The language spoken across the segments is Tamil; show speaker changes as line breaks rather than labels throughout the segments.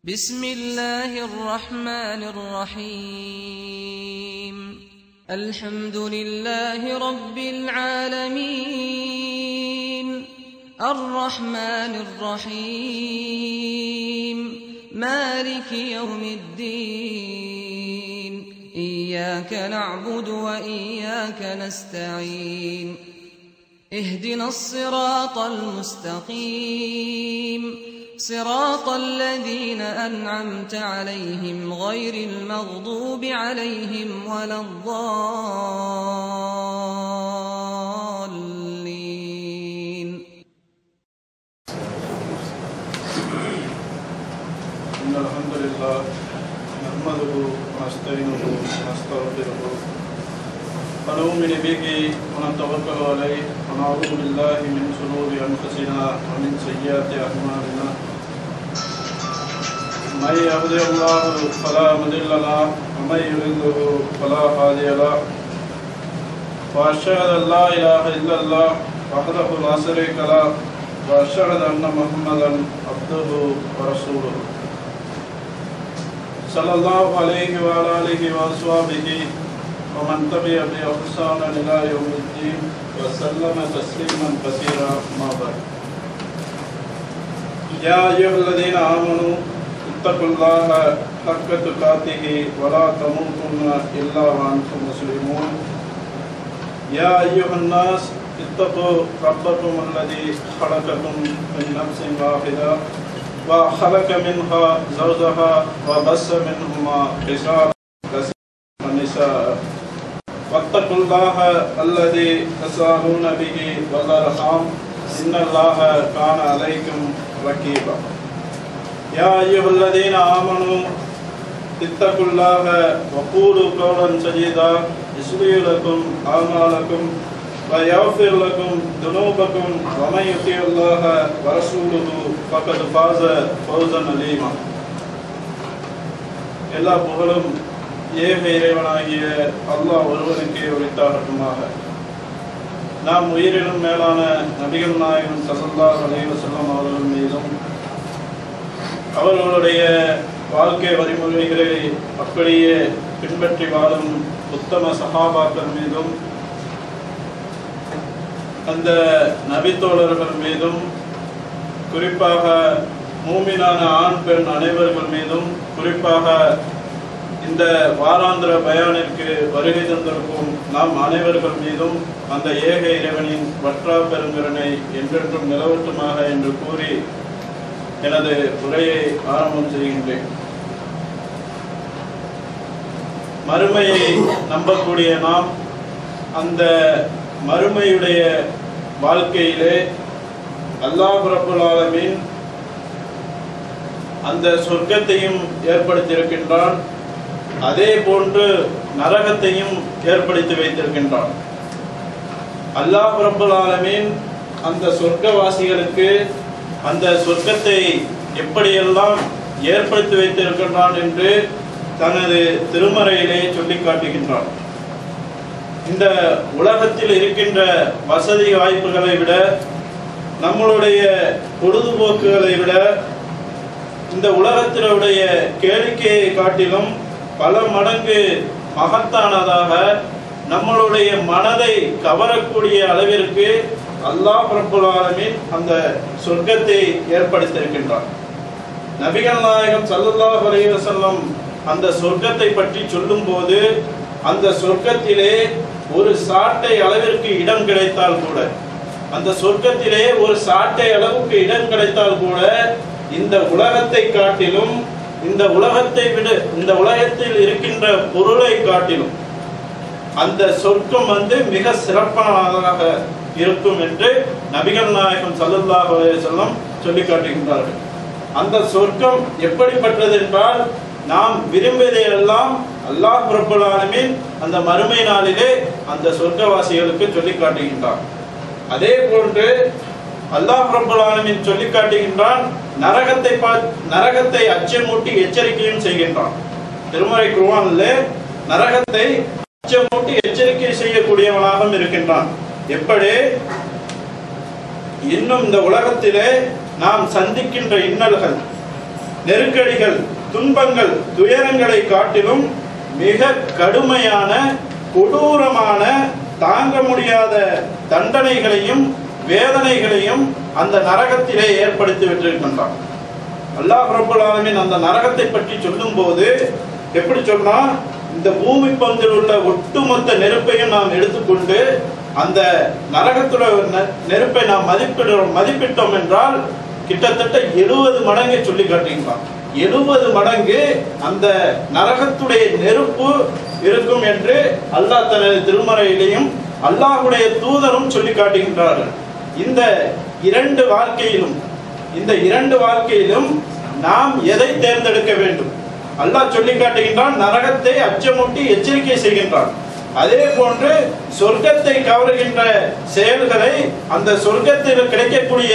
بسم الله الرحمن الرحيم الحمد لله رب العالمين الرحمن الرحيم مالك يوم الدين إياك نعبد وإياك نستعين اهدنا الصراط المستقيم صراط الذين أنعمت عليهم غير المغضوب عليهم ولا الضالين.
إن الحمد لله نحمده ونستعينه ونستغفره ونؤمن به ونتوكل عليه ونعوذ بالله من شرور أنفسنا ومن سيئات أعمالنا من يهده الله فلا مضل له ومن يضلل فلا هادي له وأشهد أن لا إله إلا الله وحده لا شريك له وأشهد أن محمدا عبده ورسوله صلى الله عليه وعلى آله وأصحابه ومن تبع بإحسان إلى يوم الدين وسلم تسليما كثيرا ما بعد. يا أيها الذين آمنوا اتقوا الله حق تقاته ولا تموتن إلا وأنتم مسلمون. يا أيها الناس اتقوا ربكم الذي خلقكم من نفس واحدة وخلق منها زوجها وبث منهما رجالا كثيرا ونساء واتقوا الله الذي تساءلون به والأرحام إن الله كان عليكم رقيبا. يا أيها الذين آمنوا اتقوا الله وقولوا قولا سديدا يصلح لكم أعمالكم ويغفر لكم ذنوبكم ومن يطع الله ورسوله فقد فاز فوزا عظيما. எல்லா புகழும் ஏக இறைவனாகிய அல்லாஹ் ஒருவனுக்கே உரித்தாகட்டுமாக. நாம் உயிரிலும் மேலான நபிகள் நாயகம் ஸல்லல்லாஹு அலைஹி வஸல்லம் அவர்கள் மீதும் அவர்களுடைய வாழ்க்கை வழிமுறைகளை அப்படியே பின்பற்றி வாழும் உத்தம சஹாபாக்கள் மீதும் அந்த நபித்தோழர்கள் மீதும் குறிப்பாக மூமினான ஆண் பெண் அனைவர்கள் மீதும் குறிப்பாக இந்த வாராந்திர பயானிற்கு வருகை தந்திருக்கும் நாம் அனைவர்கள் மீதும் அந்த ஏக இறைவனின் வற்றா பெருங்கருணை என்றென்றும் நிலவட்டுமாக என்று கூறி எனது உரையை ஆரம்பம் செய்கின்றேன். மறுமையை நம்பக்கூடிய நாம் அந்த மறுமையுடைய வாழ்க்கையிலே அல்லாஹ் ரப்பல் ஆலமீன் அந்த சொர்க்கத்தையும் ஏற்படுத்தியிருக்கின்றான், அதே போன்று நரகத்தையும் ஏற்படுத்தி வைத்திருக்கின்றான். அல்லாஹ் ரப்பல் ஆலமீன் அந்த சொர்க்கவாசிகளுக்கு அந்த சொர்க்கத்தை எப்படியெல்லாம் ஏற்படுத்தி வைத்திருக்கின்றான் என்று தனது திருமறையிலே சொல்லி காட்டுகின்றான். இந்த உலகத்தில் இருக்கின்ற வசதி வாய்ப்புகளை விட, நம்மளுடைய பொழுதுபோக்குகளை விட, இந்த உலகத்தினுடைய கேளிக்கையை காட்டிலும் பல மடங்கு மகத்தானதாக நம்மளுடைய மனதை கவரக்கூடிய அளவிற்கு அல்லாஹ் ரப்பல் ஆலமீன் அந்த சொர்க்கத்தை ஏற்படுத்தியிருக்கின்றார். நபிகள் நாயகம் ஸல்லல்லாஹு அலைஹி வஸல்லம் அந்த சொர்க்கத்தை பற்றி சொல்லும் போது அந்த சொர்க்கத்திலே ஒரு சாட்டை அளவிற்கு இடம் கிடைத்தால் கூட, அந்த சொர்க்கத்திலே ஒரு சாட்டை அளவுக்கு இடம் கிடைத்தால் கூட இந்த உலகத்தை காட்டிலும், இந்த உலகத்தை விட, இந்த உலகத்தில் இருக்கின்ற பொருளை காட்டிலும் அந்த சொர்க்கம் மிக சிறப்பானதாக இருக்கும் என்று நபிகள் நாயகம் ஸல்லல்லாஹு அலைஹி வஸல்லம் சொல்லி காட்டுகின்றார்கள். அந்த சொர்க்கம் எப்படிப்பட்டது என்றால், நாம் விரும்பியதையெல்லாம் அல்லாஹ் ரப்பல் ஆலமீன் அந்த மறுமை நாளிலே அந்த சொர்க்கவாசிகளுக்கு சொல்லி காட்டுகின்றார். அதே போன்று அல்லாஹ் ரப்பல் ஆலமீன் சொல்லி காட்டுகின்றான், நரகத்தை அச்சமூட்டி எச்சரிக்கையும் செய்கின்றான். திருமறை குர்ஆனிலே நரகத்தை அச்சமூட்டி எச்சரிக்கை செய்யக்கூடியவனாக இருக்கின்றான். எப்படி? இன்னும் இந்த உலகத்திலே நாம் சந்திக்கின்ற இன்னல்கள், நெருக்கடிகள், துன்பங்கள், துயரங்களை காட்டிலும் மிக கடுமையான, கொடூரமான, தாங்க முடியாத தண்டனைகளையும் வேதனைகளையும் அந்த நரகத்திலே ஏற்படுத்தி விட்டிருக்கின்றான். அல்லாஹ் ரப்பல் ஆலமீன் அந்த நரகத்தை பற்றி சொல்லும் போது எப்படி சொல்றான்? இந்த பூமி பந்தில் உள்ள ஒட்டுமொத்த நெருப்பையும் நாம் எடுத்துக்கொண்டு அந்த நரகத்துடைய நெருப்பை நாம் மதிப்பிட்டோம் என்றால் கிட்டத்தட்ட 70 மடங்கு சொல்லி காட்டுகின்றான். 70 மடங்கு அந்த நரகத்துடைய நெருப்பு இருக்கும் என்று அல்லாஹ் தனது திருமறையிலையும் அல்லாஹ்வுடைய தூதரும் சொல்லி காட்டுகின்றார்கள். இந்த இரண்டு வாழ்க்கையிலும் நாம் எதை தேர்ந்தெடுக்க வேண்டும்? அல்லாஹ் சொல்லி காட்டுகின்றான், நரகத்தை அச்சமூட்டி எச்சரிக்கை செய்கின்றான். அதே போன்று சொர்க்கத்தை கவருகின்ற செயல்களை, அந்த சொர்க்கத்தில் கிடைக்கக்கூடிய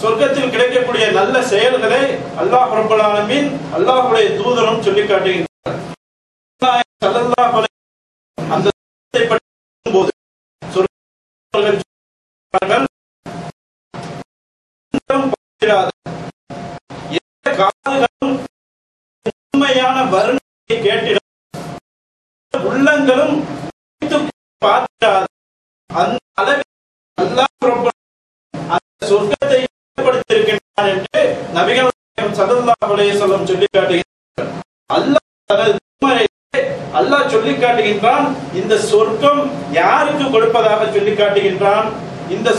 சொர்க்கத்தில் கிடைக்கக்கூடிய நல்ல செயல்களை அல்லாஹ் ரப்பல் ஆலமீன் அல்லாஹ்வுடைய தூதரும் சொல்லி காட்டுகின்றார். அந்த போது உண்மையான வருணத்தை கேட்டிட உள்ளங்களும் அந்த அளவில் அல்லாஹ் அந்த சொர்க்கத்தை ஏற்படுத்தியிருக்கின்றான் என்று நபிகள் நாயகம் ஸல்லல்லாஹு அலைஹி வஸல்லம் சொல்லி காட்டுகிறார். அல்லாஹ் சொல்லி காட்டுகின்றான், இந்த சொர்க்கம் யாருக்கு கொடுப்பதாக சொல்லி காட்டுகின்றான். இந்த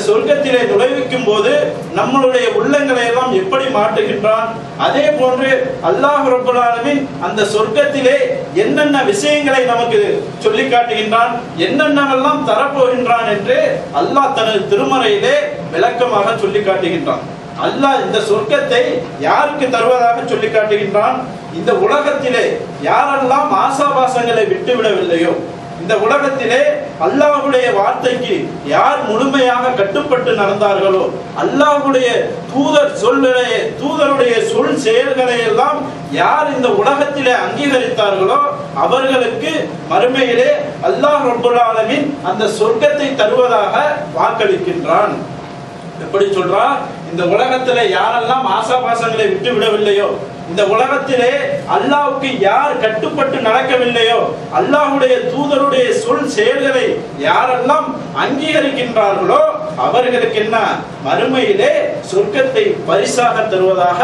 சொர்க்கத்திலே நுழைவிக்கும் போது நம்மளுடைய உள்ளங்களை எல்லாம் எப்படி மாற்றுகின்றான். அதே போன்று அல்லாஹ் ரப்பல் ஆலமீன் அந்த சொர்க்கத்திலே என்னென்ன விஷயங்களை நமக்கு சொல்லி காட்டுகின்றான், என்னென்னவெல்லாம் தரப்போகின்றான் என்று அல்லாஹ் தனது திருமறையிலே விளக்கமாக சொல்லி காட்டுகின்றான். அல்லாஹ் இந்த சொர்க்கத்தை யாருக்கு தருவதாக சொல்லி காட்டுகின்றான். இந்த உலகத்திலே யாரெல்லாம் ஆசாபாசங்களை விட்டுவிடவில்லையோ, இந்த உலகத்திலே அல்லாஹ்வுடைய வார்த்தைக்கு யார் முழுமையாக கட்டுப்பட்டு நடந்தார்களோ, அல்லாஹ்வுடைய தூதருடைய சொல் செயல்களை எல்லாம் யார் இந்த உலகத்திலே அங்கீகரித்தார்களோ அவர்களுக்கு மறுமையிலே அல்லாஹ் ரப்பல் ஆலமீன் அந்த சொர்க்கத்தை தருவதாக வாக்களிக்கின்றான். எப்படி சொல்றான்? இந்த உலகத்திலே யாரெல்லாம் ஆசாபாசங்களை விட்டு விடவில்லையோ, இந்த உலகத்திலே அல்லாஹ்வுக்கு யார் கட்டுப்பட்டு நடக்கவில்லையோ, அல்லாஹ்வுடைய தூதருடைய சொல் செயல்களை யாரெல்லாம் அங்கீகரிக்கின்றார்களோ அவர்களுக்கு என்ன மறுமையிலே சொர்க்கத்தை பரிசாக தருவதாக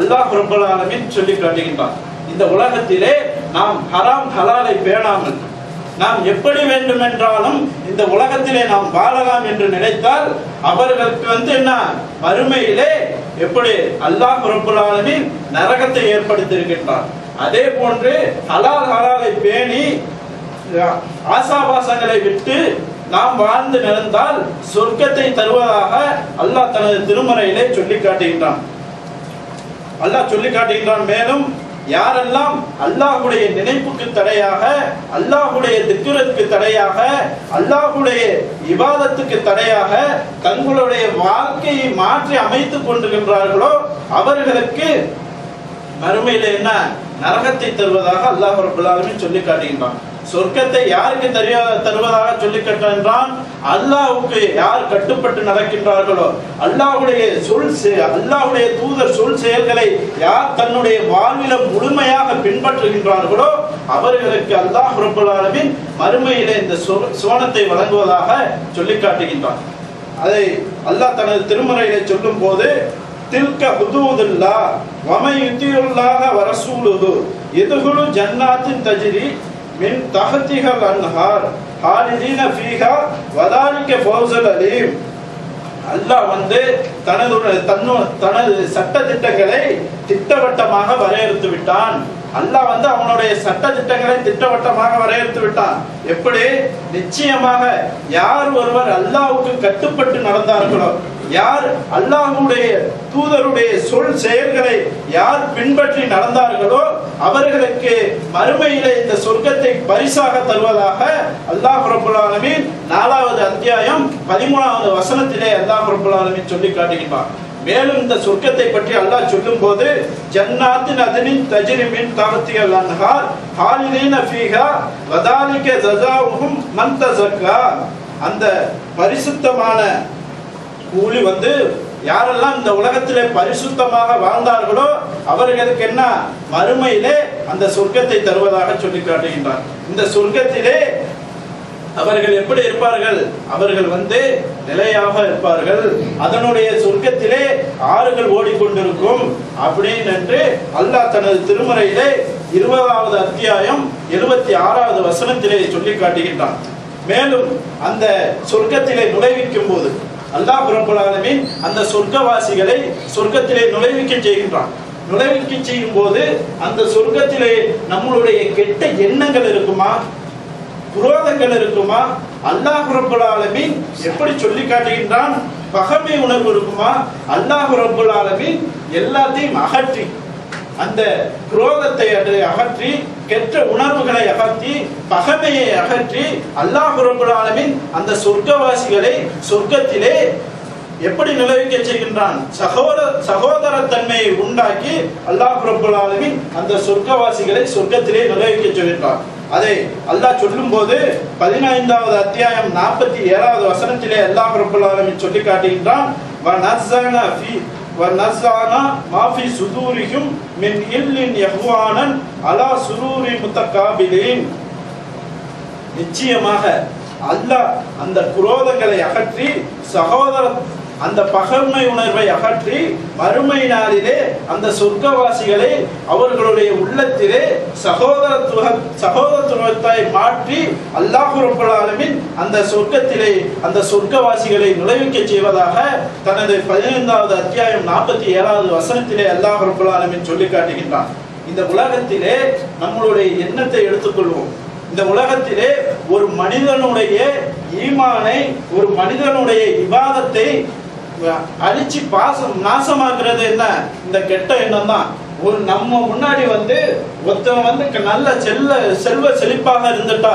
அல்லாஹ் ரப்பல் ஆலமீன் சொல்லி காட்டுகின்றான். இந்த உலகத்திலே நாம் ஹராம் ஹலாலை பேணாமல் நாம் எப்படி வேண்டுமென்றாலும் இந்த உலகத்திலே நாம் வாழலாம் என்று நினைத்தால் அவர்களுக்கு என்ன மறுமையிலே எப்படி அல்லாஹ் ரப்பல் ஆலமீன் நரகத்தை ஏற்படுத்தியிருக்கின்றார். அதே போன்று ஹலாலை பேணி ஆசாபாசங்களை விட்டு நாம் வாழ்ந்து நடந்தால் சொர்க்கத்தை தருவதாக அல்லாஹ் தனது திருமறையிலே சொல்லி காட்டுகின்றான். மேலும் யாரெல்லாம் அல்லாஹ்வுடைய நினைப்புக்கு தடையாக, அல்லாஹ்வுடைய திக்ருக்கு தடையாக, அல்லாஹ்வுடைய இபாதத்துக்கு தடையாக தங்களுடைய வாழ்க்கையை மாற்றி அமைத்துக் கொண்டிருக்கின்றார்களோ அவர்களுக்கு மறுமையில என்ன நரகத்தை தருவதாக அல்லாஹ் ரப்பல் ஆலமீன் சொல்லி காட்டுகின்றான். சொர்க்கத்தை யாருக்கு தருவதாக சொல்லி காட்டுகின்றான்? அல்லாஹ்வுக்கு யார் கட்டுப்பட்டு நடக்கின்றார்களோ, அல்லாஹ்வுடைய தூதர் சொல் செயல்களை யார் தன்னுடைய வாழ்வில முழுமையாக பின்பற்றுகின்றார்களோ அவர்களுக்கு அல்லாஹ் ரப்பல் ஆலமீன் மறுமையிலே இந்த சுவனத்தை வழங்குவதாக சொல்லி காட்டுகின்றான். அதை அல்லாஹ் தனது திருமறையிலே சொல்லும் போது தில்க ஹுதூதுல்லாஹ் வமன் யுத்தியுல்லாஹ வரசூலுஹு யதுகுலு ஜன்னாத்தின் தஜ்ரி மின் தஹ்திஹல் அன்ஹார் ஹாலிதீன ஃபீஹா வதாலிக ஃபௌஸுல் அலீம். அல்லாஹ் தனது சட்ட திட்டங்களை திட்டவட்டமாக வரையறுத்து விட்டான். அல்லாஹ் அவனுடைய சட்ட திட்டங்களை திட்டவட்டமாக வரையறுத்து விட்டான். எப்படி? நிச்சயமாக யார் ஒருவர் அல்லாஹ்வுக்கு கட்டுப்பட்டு நடந்தார்களோ, யார் அல்லாஹ்வுடைய தூதருடைய சொல் செயல்களை யார் பின்பற்றி நடந்தார்களோ அவர்களுக்கு மறுமையிலே இந்த சொர்க்கத்தை பரிசாக தருவதாக அல்லாஹ் ரப்பல் ஆலமீன் 4வது அத்தியாயம் 13வது வசனத்திலே அல்லாஹ் ரப்பல் ஆலமீன் சொல்லி காட்டுகின்றான். மேலும் இந்த சொர்க்கத்தை பற்றி அல்லாஹ் சொல்லும் போது ஜன்னாத்தின் அதனின் தஜ்ரி மின் தஹ்திஹல் அன்ஹார் ஹாலிதீன ஃபீஹா வதாலிக ஜஸாஉஹும் மன் தஸக்கா. அந்த பரிசுத்தமான கூலி வந்து யாரெல்லாம் இந்த உலகத்திலே பரிசுத்தமாக வாழ்ந்தார்களோ அவர்களுக்கு என்ன மறுமையிலே அந்த சொர்க்கத்தை தருவதாக சொல்லி காட்டுகின்றார். இந்த சொர்க்கத்திலே அவர்கள் எப்படி இருப்பார்கள்? அவர்கள் வந்து நிலையாக இருப்பார்கள். அதனுடைய சொர்க்கத்திலே ஆறுகள் ஓடிக்கொண்டிருக்கும் அப்படின்னு அல்லாஹ் தனது திருமறையிலே 20வது அத்தியாயம் 76வது வசனத்திலே சொல்லி காட்டுகின்றான். மேலும் அந்த சொர்க்கத்திலே நுழைவிக்கும் போது அல்லாஹ் ரப்பல் ஆலமீன் அந்த சொர்க்கவாசிகளை சொர்க்கத்திலே நுழைவிக்க செய்கின்றான். நுழைவிக்க செய்யும் போது அந்த சொர்க்கத்திலே நம்மளுடைய கெட்ட எண்ணங்கள் இருக்குமா, குரோதங்கள் இருக்குமா? அல்லாஹ் ரப்பல் ஆலமீன் எப்படி சொல்லி காட்டுகின்றான்? பகைமை உணர்வு இருக்குமா? அல்லாஹ் ரப்பல் ஆலமீன் எல்லாத்தையும் அகற்றி, அந்த குரோதத்தை அகற்றி, கெட்ட உணர்வுகளை அகற்றி, பகைமையை அகற்றி, அல்லாஹ் ரப்பல் ஆலமீன் அந்த சொர்க்கவாசிகளை சொர்க்கத்திலே எப்படி நிலவிக்க செய்கின்றான்? சகோதரத்தன்மையை உண்டாக்கி அல்லாஹ் ரப்பல் ஆலமீன் அந்த சொர்க்கவாசிகளை சொர்க்கத்திலே நிலவிக்க செய்கின்றான். அதை அல்லாஹ் சொல்லும் போது 15வது அத்தியாயம் 47வது வசனத்திலே அல்லாஹ் ரப்பல் ஆலமீன் சொல்லி காட்டுகின்றான். وَنَزَّعْنَا مَا فِي صُدُورِهِمْ مِنْ غِلٍّ إِخْوَانًا عَلَى سُرُورٍ مُتَقَابِلِينَ. நிச்சயமாக அல்லாஹ் அந்த குரோதங்களை அகற்றி, அந்த பகைமை உணர்வை அகற்றி, மறுமை நாளிலே அந்த சொர்க்கவாசிகளை அவர்களுடைய உள்ளத்திலே சகோதரத்துவத்தை மாற்றி அல்லாஹ் ரப்பல் ஆலமீன் அந்த சொர்க்கத்திலே அந்த சொர்க்கவாசிகளை நுழைவிக்க செய்வதாக தனது 15வது அத்தியாயம் 47வது வசனத்திலே அல்லாஹ் ரப்பல் ஆலமீன் சொல்லி காட்டுகின்றான். இந்த உலகத்திலே நம்மளுடைய எண்ணத்தை எடுத்துக்கொள்வோம். இந்த உலகத்திலே ஒரு மனிதனுடைய ஈமானை, ஒரு மனிதனுடைய இபாதத்தை அழிச்சு நாசமாக்குறது என்ன? இந்த கெட்ட எண்ணம் தான். ஒரு நம்ம முன்னாடி வந்து ஒருத்தவன் வந்து நல்ல செல்வ செழிப்பாக இருந்துட்டா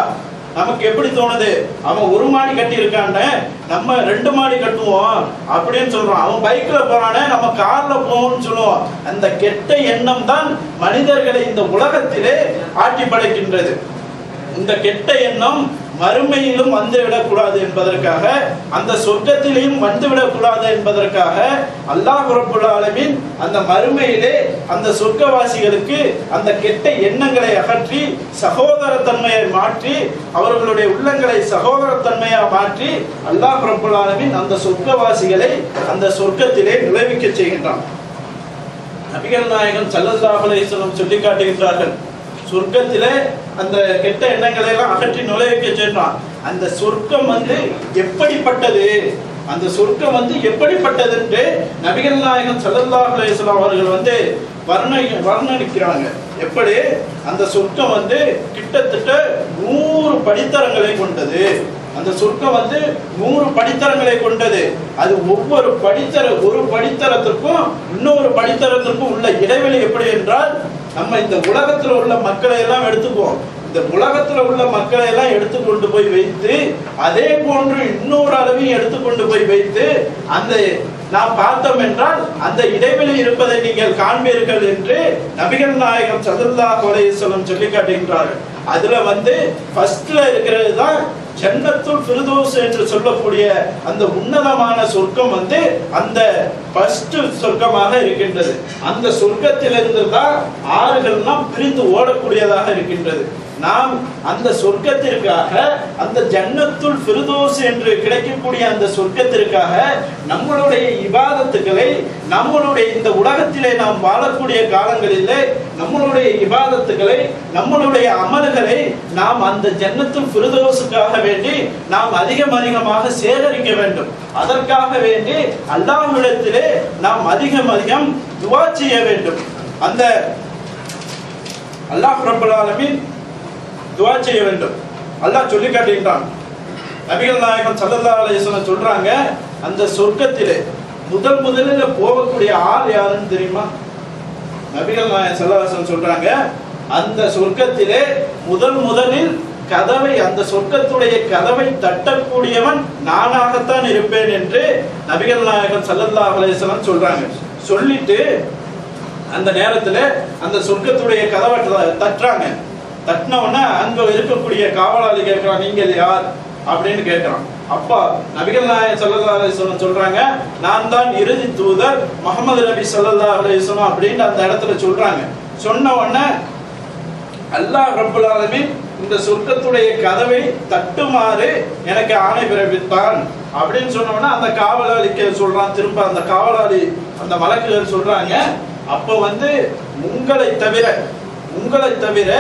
நமக்கு எப்படி தோணுது? அவன் 1 மாடி கட்டி இருக்கான்னு நம்ம 2 மாடி கட்டுவோம் அப்படின்னு சொல்றோம். அவன் பைக்ல போறானே நம்ம கார்ல போவோம்னு சொல்லுவோம். அந்த கெட்ட எண்ணம் தான் மனிதர்களை இந்த உலகத்திலே ஆட்டி படைக்கின்றது. இந்த கெட்ட எண்ணம் மறுமையிலும் வந்துவிடக்கூடாது என்பதற்காக, அந்த சொர்க்கத்திலையும் வந்துவிடக்கூடாது என்பதற்காக அல்லாஹ் ரப்பல் ஆலமீன் அந்த மறுமையிலே அந்த சொர்க்கவாசிகளுக்கு அந்த கெட்ட எண்ணங்களை அகற்றி சகோதரத்தன்மையை மாற்றி, அவர்களுடைய உள்ளங்களை சகோதரத்தன்மையாக மாற்றி அல்லாஹ் ரப்பல் ஆலமீன் அந்த சொர்க்கவாசிகளை அந்த சொர்க்கத்திலே நுழைவிக்க செய்கின்றான். நபிகள் நாயகம் ஸல்லல்லாஹு அலைஹி வஸல்லம் சொல்லி காட்டுகின்றார்கள், சொர்க்கத்திலே அந்த கெட்ட எண்ணங்களை எல்லாம் அகற்றி நுழைவிக்க செய்கிறான். அந்த சொர்க்கம் வந்து எப்படிப்பட்டது, அந்த சொர்க்கம் வந்து எப்படிப்பட்டது என்று நபிகள் நாயகம் ஸல்லல்லாஹு அலைஹி வஸல்லம் அவர்கள் வந்து வர்ணிக்கிறாங்க. எப்படி அந்த சொர்க்கம் வந்து கிட்டத்தட்ட 100 படித்தரங்களை கொண்டது. அந்த சொர்க்கம் வந்து 100 படித்தரங்களை கொண்டது. அது ஒவ்வொரு ஒரு படித்தரத்திற்கும் இன்னொரு படித்தரத்திற்கும் உள்ள இடைவெளி எப்படி என்றால், நம்ம இந்த உலகத்துல உள்ள மக்களை எல்லாம் எடுத்துக்குவோம். இந்த உலகத்துல உள்ள மக்களை எல்லாம் எடுத்துக்கொண்டு போய் வைத்து, அதே போன்று இன்னொரு அளவையும் எடுத்துக்கொண்டு போய் வைத்து அந்த நாம் பார்த்தோம் என்றால் அந்த இடைவெளி இருப்பதை நீங்கள் காண்பீர்கள் என்று நபிகள் நாயகம் ஸல்லல்லாஹு அலைஹி வஸல்லம் சொல்லி காட்டுகின்றார்கள். அதுல வந்து ஃபர்ஸ்ட்ல இருக்கிறது தான் ஜன்னத்துல் ஃபிர்தௌஸ் என்று சொல்லக்கூடிய அந்த உன்னதமான சொர்க்கம் வந்து அந்த ஃபர்ஸ்ட் சொர்க்கமாக இருக்கின்றது. அந்த சொர்க்கத்திலிருந்து தான் ஆறுகள்லாம் பிரிந்து ஓடக்கூடியதாக இருக்கின்றது. நாம் அந்த சொர்க்கத்திற்காக, அந்த ஜன்னத்துல் ஃபிர்தௌஸ் என்று கிடைக்கக்கூடிய அந்த சொர்க்கத்திற்காக நம்மளுடைய இபாதத்துக்களை, நம்மளுடைய இந்த உலகத்திலே நாம் வாழக்கூடிய காலங்களிலே நம்மளுடைய இபாதத்துக்களை, நம்மளுடைய அமல்களை நாம் அந்த ஜன்னத்துல் ஃபிர்தௌஸுக்காக வேண்டி நாம் அதிகமாக சேகரிக்க வேண்டும். அதற்காக வேண்டி அல்லாஹ்விடத்திலே நாம் அதிகம் துஆ செய்ய வேண்டும். அந்த அல்லாஹ் ரப்பல் ஆலமீன் துஆ செய்ய வேண்டும். அல்லாஹ் சொல்லி காட்டுகின்றான். நபிகள் நாயகம் ஸல்லல்லாஹு அலைஹி வஸல்லம் சொல்றாங்க, அந்த சொர்க்கத்திலே முதல்ல போகக்கூடிய ஆள் யாருன்னு தெரியுமா? நபிகள் நாயகம் ஸல்லல்லாஹு அலைஹி வஸல்லம் சொல்றாங்க, அந்த சொர்க்கத்திலே முதலில் கதவை, அந்த சொர்க்கத்துடைய கதவை தட்டக்கூடியவன் நானாகத்தான் இருப்பேன் என்று நபிகள் நாயகம் ஸல்லல்லாஹு அலைஹி வஸல்லம் சொல்றாங்க. சொல்லிட்டு அந்த நேரத்துல அந்த சொர்க்கத்துடைய கதவை தட்டுறாங்க. தட்டினவன அங்க இருக்கக்கூடிய காவலாளி கேட்கிறான், நீங்கள் யார் அப்படின்னு கேட்கிறான். அப்பா நபிகள் நாயகம் ஸல்லல்லாஹு அலைஹி வஸல்லம் சொல்றாங்க, நான் தான் இறுதி தூதர் முஹம்மது நபி ஸல்லல்லாஹு அலைஹி வஸல்லம் அப்படின்னு அந்த இடத்துல சொல்றாங்க. சொன்ன உடனே அல்லாஹ் ரப்பல் ஆலமீன் இந்த சொர்க்கத்துடைய கதவை தட்டுமாறு எனக்கு ஆணை பிறப்பித்தான் அப்படின்னு சொன்ன உடனே அந்த காவலாளிக்கு சொல்றான். திரும்ப அந்த காவலாளி அந்த மலக்குகள் சொல்றாங்க, அப்ப உங்களை தவிர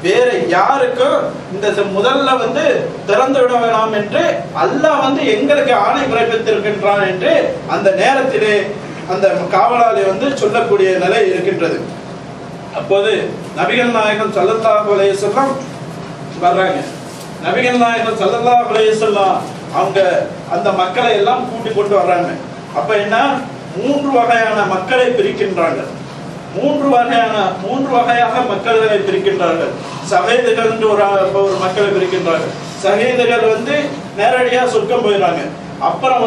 வேற யாருக்கும் இந்த முதல்ல திறந்து விட வேணாம் என்று அல்லாஹ் எங்களுக்கு ஆணை பிறப்பித்திருக்கின்றான் என்று அந்த நேரத்திலே அந்த காவலாளி சொல்லக்கூடிய நிலை இருக்கின்றது. அப்போது நபிகள் நாயகம் ஸல்லல்லாஹு அலைஹி வஸல்லம் வர்றாங்க. நபிகள் நாயகம் ஸல்லல்லாஹு அலைஹி வஸல்லம் அவங்க அந்த மக்களை எல்லாம் கூட்டி கொண்டு வர்றாங்க. அப்ப என்ன, 3 வகையான மக்களை பிரிக்கின்றாங்க. 3 வகையாக மக்களை பிரிக்கின்றார்கள். சஹீதுகள் என்று ஒரு மக்களை பிரிக்கின்றார்கள். சஹீதுகள் நேரடியா சொர்க்கம் போயிடுறாங்க. அப்புறம்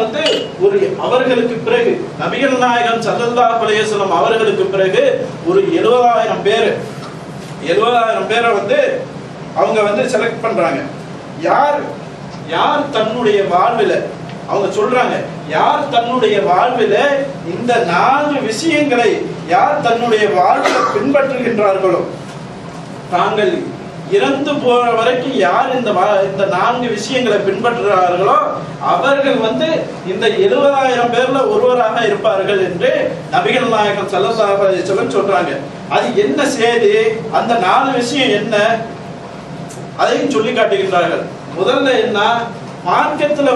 அவர்களுக்கு பிறகு நபிகள் நாயகம் ஸல்லல்லாஹு அலைஹி வஸல்லம் அவர்களுக்கு பிறகு ஒரு 70,000 பேரை அவங்க செலக்ட் பண்றாங்க. யார் தன்னுடைய வாழ்வில அவங்க சொல்றாங்க, யார் தன்னுடைய வாழ்வில இந்த 4 விஷயங்களை யார் தன்னுடைய வாழ்வில் பின்பற்றுகின்றார்களோ, தாங்கள் இறந்து போற வரைக்கும் யார் இந்த 4 விஷயங்களை பின்பற்றுகிறார்களோ அவர்கள் இந்த 70,000 பேர்ல ஒருவராக இருப்பார்கள் என்று நபிகள் நாயகம் ஸல்லல்லாஹு அலைஹி வஸல்லம் சொல்றாங்க. அது என்ன செய்தி, அந்த 4 விஷயம் என்ன, அதையும் சொல்லி காட்டுகின்றார்கள். முதல்ல என்ன, மார்க்கத்துல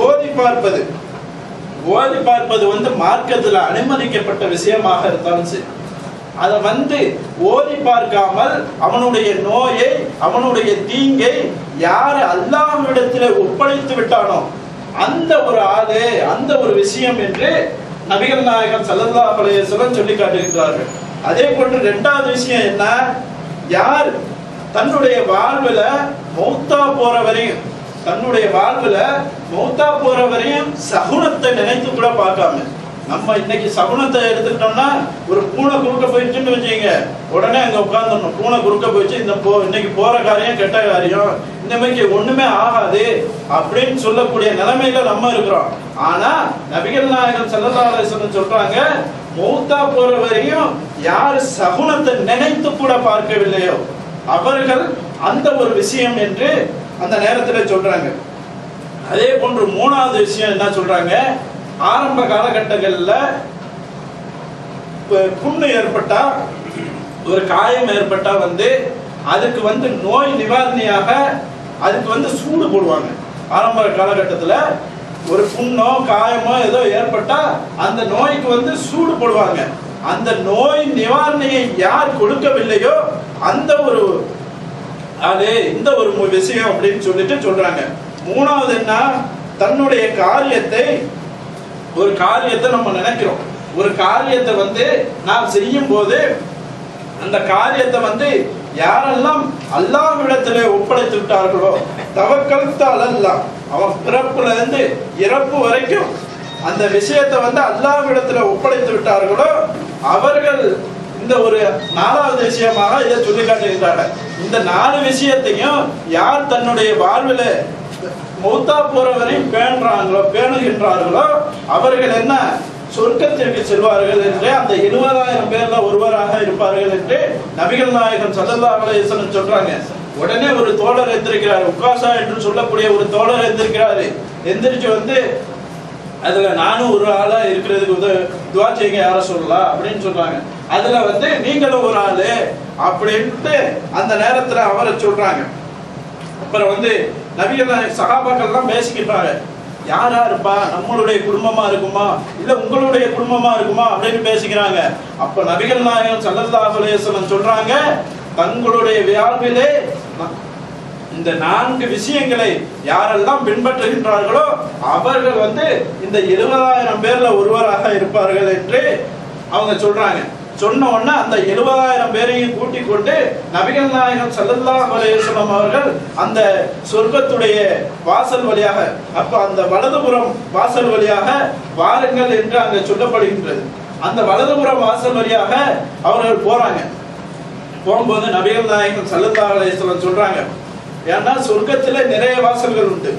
ஓதி பார்ப்பது மார்க்கத்துல அனுமதிக்கப்பட்ட விஷயமாக இருந்தாலும் சரி, அதை ஓதி பார்க்காமல் அவனுடைய நோயை அவனுடைய தீங்கை யார் அல்லாஹ்விடத்தில் ஒப்படைத்து விட்டானோ அந்த ஒரு ஆளு அந்த ஒரு விஷயம் என்று நபிகள் நாயகம் ஸல்லல்லாஹு அலைஹி வஸல்லம் சொல்லி காட்டுகின்றார்கள். அதே போன்று 2வது விஷயம் என்ன, யார் தன்னுடைய வாழ்வுல மௌத்தா போற வரையும் சகுனத்தை நினைத்து கூட பார்க்காம, நம்ம இன்னைக்கு சகுனத்தை எடுத்துக்கிட்டோம்னா ஒரு பூனை குறுக்க போயிடுச்சுன்னு வச்சுங்க, உடனே அங்க உட்கார்ந்துடணும். பூனை குறுக்க போயிடுச்சு, இன்னைக்கு போற காரியம் கெட்ட காரியம், இந்த மாதிரி ஒண்ணுமே ஆகாது அப்படின்னு சொல்லக்கூடிய நிலைமையில நம்ம இருக்கிறோம். ஆனா நபிகள் நாயகம் ஸல்லல்லாஹு அலைஹி வஸல்லம் சொல்றாங்க, மௌத்தா போற வரையும் யார் சகுனத்தை நினைத்து கூட பார்க்கவில்லையோ அவர்கள் அந்த ஒரு விஷயம் என்று அந்த நேரத்தில் சொல்றாங்க. அதே போன்று 3வது விஷயம் என்ன சொல்றாங்க, ஆரம்ப காலகட்டங்கள்ல புண்ணு ஏற்பட்டா, ஒரு காயம் ஏற்பட்டா அதுக்கு நோய் நிவாரணியாக அதுக்கு சூடு போடுவாங்க. ஆரம்ப காலகட்டத்துல ஒரு புண்ணோ காயமோ ஏதோ ஏற்பட்டா அந்த நோய்க்கு சூடு போடுவாங்க. அந்த நோய் நிவாரணியை யார் கொடுக்கவில்லையோ அந்த ஒரு அது இந்த ஒரு விஷயம் அப்படின்னு சொல்றாங்க. 3வது என்ன, தன்னுடைய ஒரு காரியத்தை நம்ம நினைக்கிறோம், ஒரு காரியத்தை நாம் செய்யும் போது அந்த காரியத்தை யாரெல்லாம் அல்லாஹ்விடத்திலே ஒப்படைத்து விட்டார்களோ, தவக்கல்து அலல்லாஹ், அவன் பிறப்புல இருந்து இறப்பு வரைக்கும் அந்த விஷயத்தை அல்லாஹ்விடத்திலே ஒப்படைத்து விட்டார்களோ அவர்கள் இந்த ஒரு 4வது விஷயமாக இதை சொல்லி காட்டுகின்றார்கள். இந்த 4 விஷயத்தையும் யார் தன்னுடைய வாழ்வில மௌத்தா போறவரையும் பேணுகின்றார்களோ அவர்கள் என்ன சொர்க்கத்திற்கு செல்வார்கள் என்று, அந்த 70,000 பேர்ல ஒருவராக இருப்பார்கள் என்று நபிகள் நாயகம் ஸல்லல்லாஹு அலைஹி வஸல்லம் சொல்றாங்க. உடனே ஒரு தோழர் எந்திருக்கிறார், உக்காசா என்று சொல்லக்கூடிய ஒரு தோழர் எந்திருக்கிறாரு. எந்திரிச்சு அதுல நானும் ஒரு ஆளா இருக்கிறதுக்கு துவா செய்யுங்க யார சொல்லலாம் அப்படின்னு சொல்றாங்க. அதுல நீங்களும் ஒரு ஆளு அப்படின்ட்டு அந்த நேரத்துல அவரை சொல்றாங்க. அப்புறம் நபிகள் சஹாபாக்கள் எல்லாம் பேசிக்கிட்டாங்க, யாரா இருப்பா, நம்மளுடைய குடும்பமா இருக்குமா இல்ல உங்களுடைய குடும்பமா இருக்குமா அப்படின்னு பேசிக்கிறாங்க. அப்ப நபிகள் நாயகம் ஸல்லல்லாஹு அலைஹி வஸல்லம் சொல்றாங்க, தங்களுடைய வாழ்விலே இந்த 4 விஷயங்களை யாரெல்லாம் பின்பற்றுகின்றார்களோ அவர்கள் இந்த 70,000 பேர்ல ஒருவராக இருப்பார்கள் என்று அவங்க சொல்றாங்க. சொன்ன உடனே அந்த 70,000 பேரையும் கூட்டிக் கொண்டு நபிகள் நாயகம் ஸல்லல்லாஹு அலைஹி வஸல்லம் அவர்கள் அந்த சொர்க்கத்துடைய வாசல் வழியாக, அப்ப அந்த வலதுபுறம் வாசல் வழியாக வாருங்கள் என்று அங்க சொல்லப்படுகின்றது. அந்த வலதுபுறம் வாசல் வழியாக அவர்கள் போறாங்க. போகும்போது நபிகள் நாயகம் ஸல்லல்லாஹு அலைஹி வஸல்லம் சொல்றாங்க, ஏன்னா சொர்க்கத்துல நிறைய வாசல்கள் உண்டு,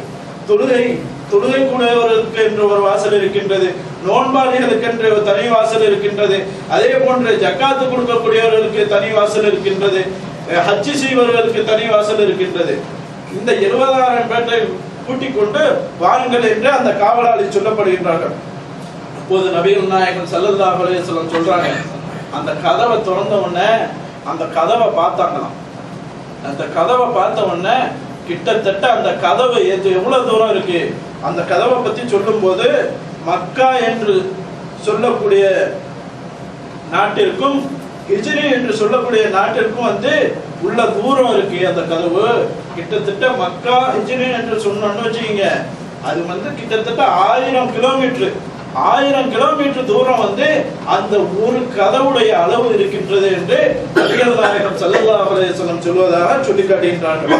தொழுகை தொழுகை கூடியவர்களுக்கு என்று ஒரு வாசல் இருக்கின்றது, நோன்பாளிகளுக்கு என்று ஒரு தனி வாசல் இருக்கின்றது, அதே போன்று ஜக்காத்து கொடுக்கக்கூடியவர்களுக்கு தனி வாசல் இருக்கின்றது, ஹஜ்ஜி செய்வர்களுக்கு தனி வாசல் இருக்கின்றது. இந்த 70,000 பேரை கூட்டிக் கொண்டு வாருங்கள் என்று அந்த காவலாளி சொல்லப்படுகின்றார்கள். அப்போது நபிகள் நாயகம் ஸல்லல்லாஹு அலைஹி வஸல்லம் சொல்றாங்க, அந்த கதவை திறந்த உடனே அந்த கதவை பார்த்தாங்களாம். அந்த கதவை பார்த்த உடனே கிட்டத்தட்ட அந்த கதவு எவ்வளவு தூரம் இருக்கு, அந்த கதவை பத்தி சொல்லும் போது மக்கா என்று சொல்லக்கூடிய நாட்டிற்கும் ஹிஜ்ரி என்று சொல்லக்கூடிய நாட்டிற்கும் உள்ள தூரம் இருக்கு. அந்த கதவு கிட்டத்தட்ட மக்கா ஹிஜ்ரி என்று சொன்னோம்னு வச்சுக்கீங்க, அது கிட்டத்தட்ட 1000 கிலோமீட்டர் 1000 கிலோமீட்டர் தூரம் அந்த ஒரு கதவுடைய அளவு இருக்கின்றது என்று நபிகள் நாயகம் ஸல்லல்லாஹு அலைஹி வஸல்லம் சொல்வதாக சொல்லி காட்டுகின்றார்கள்.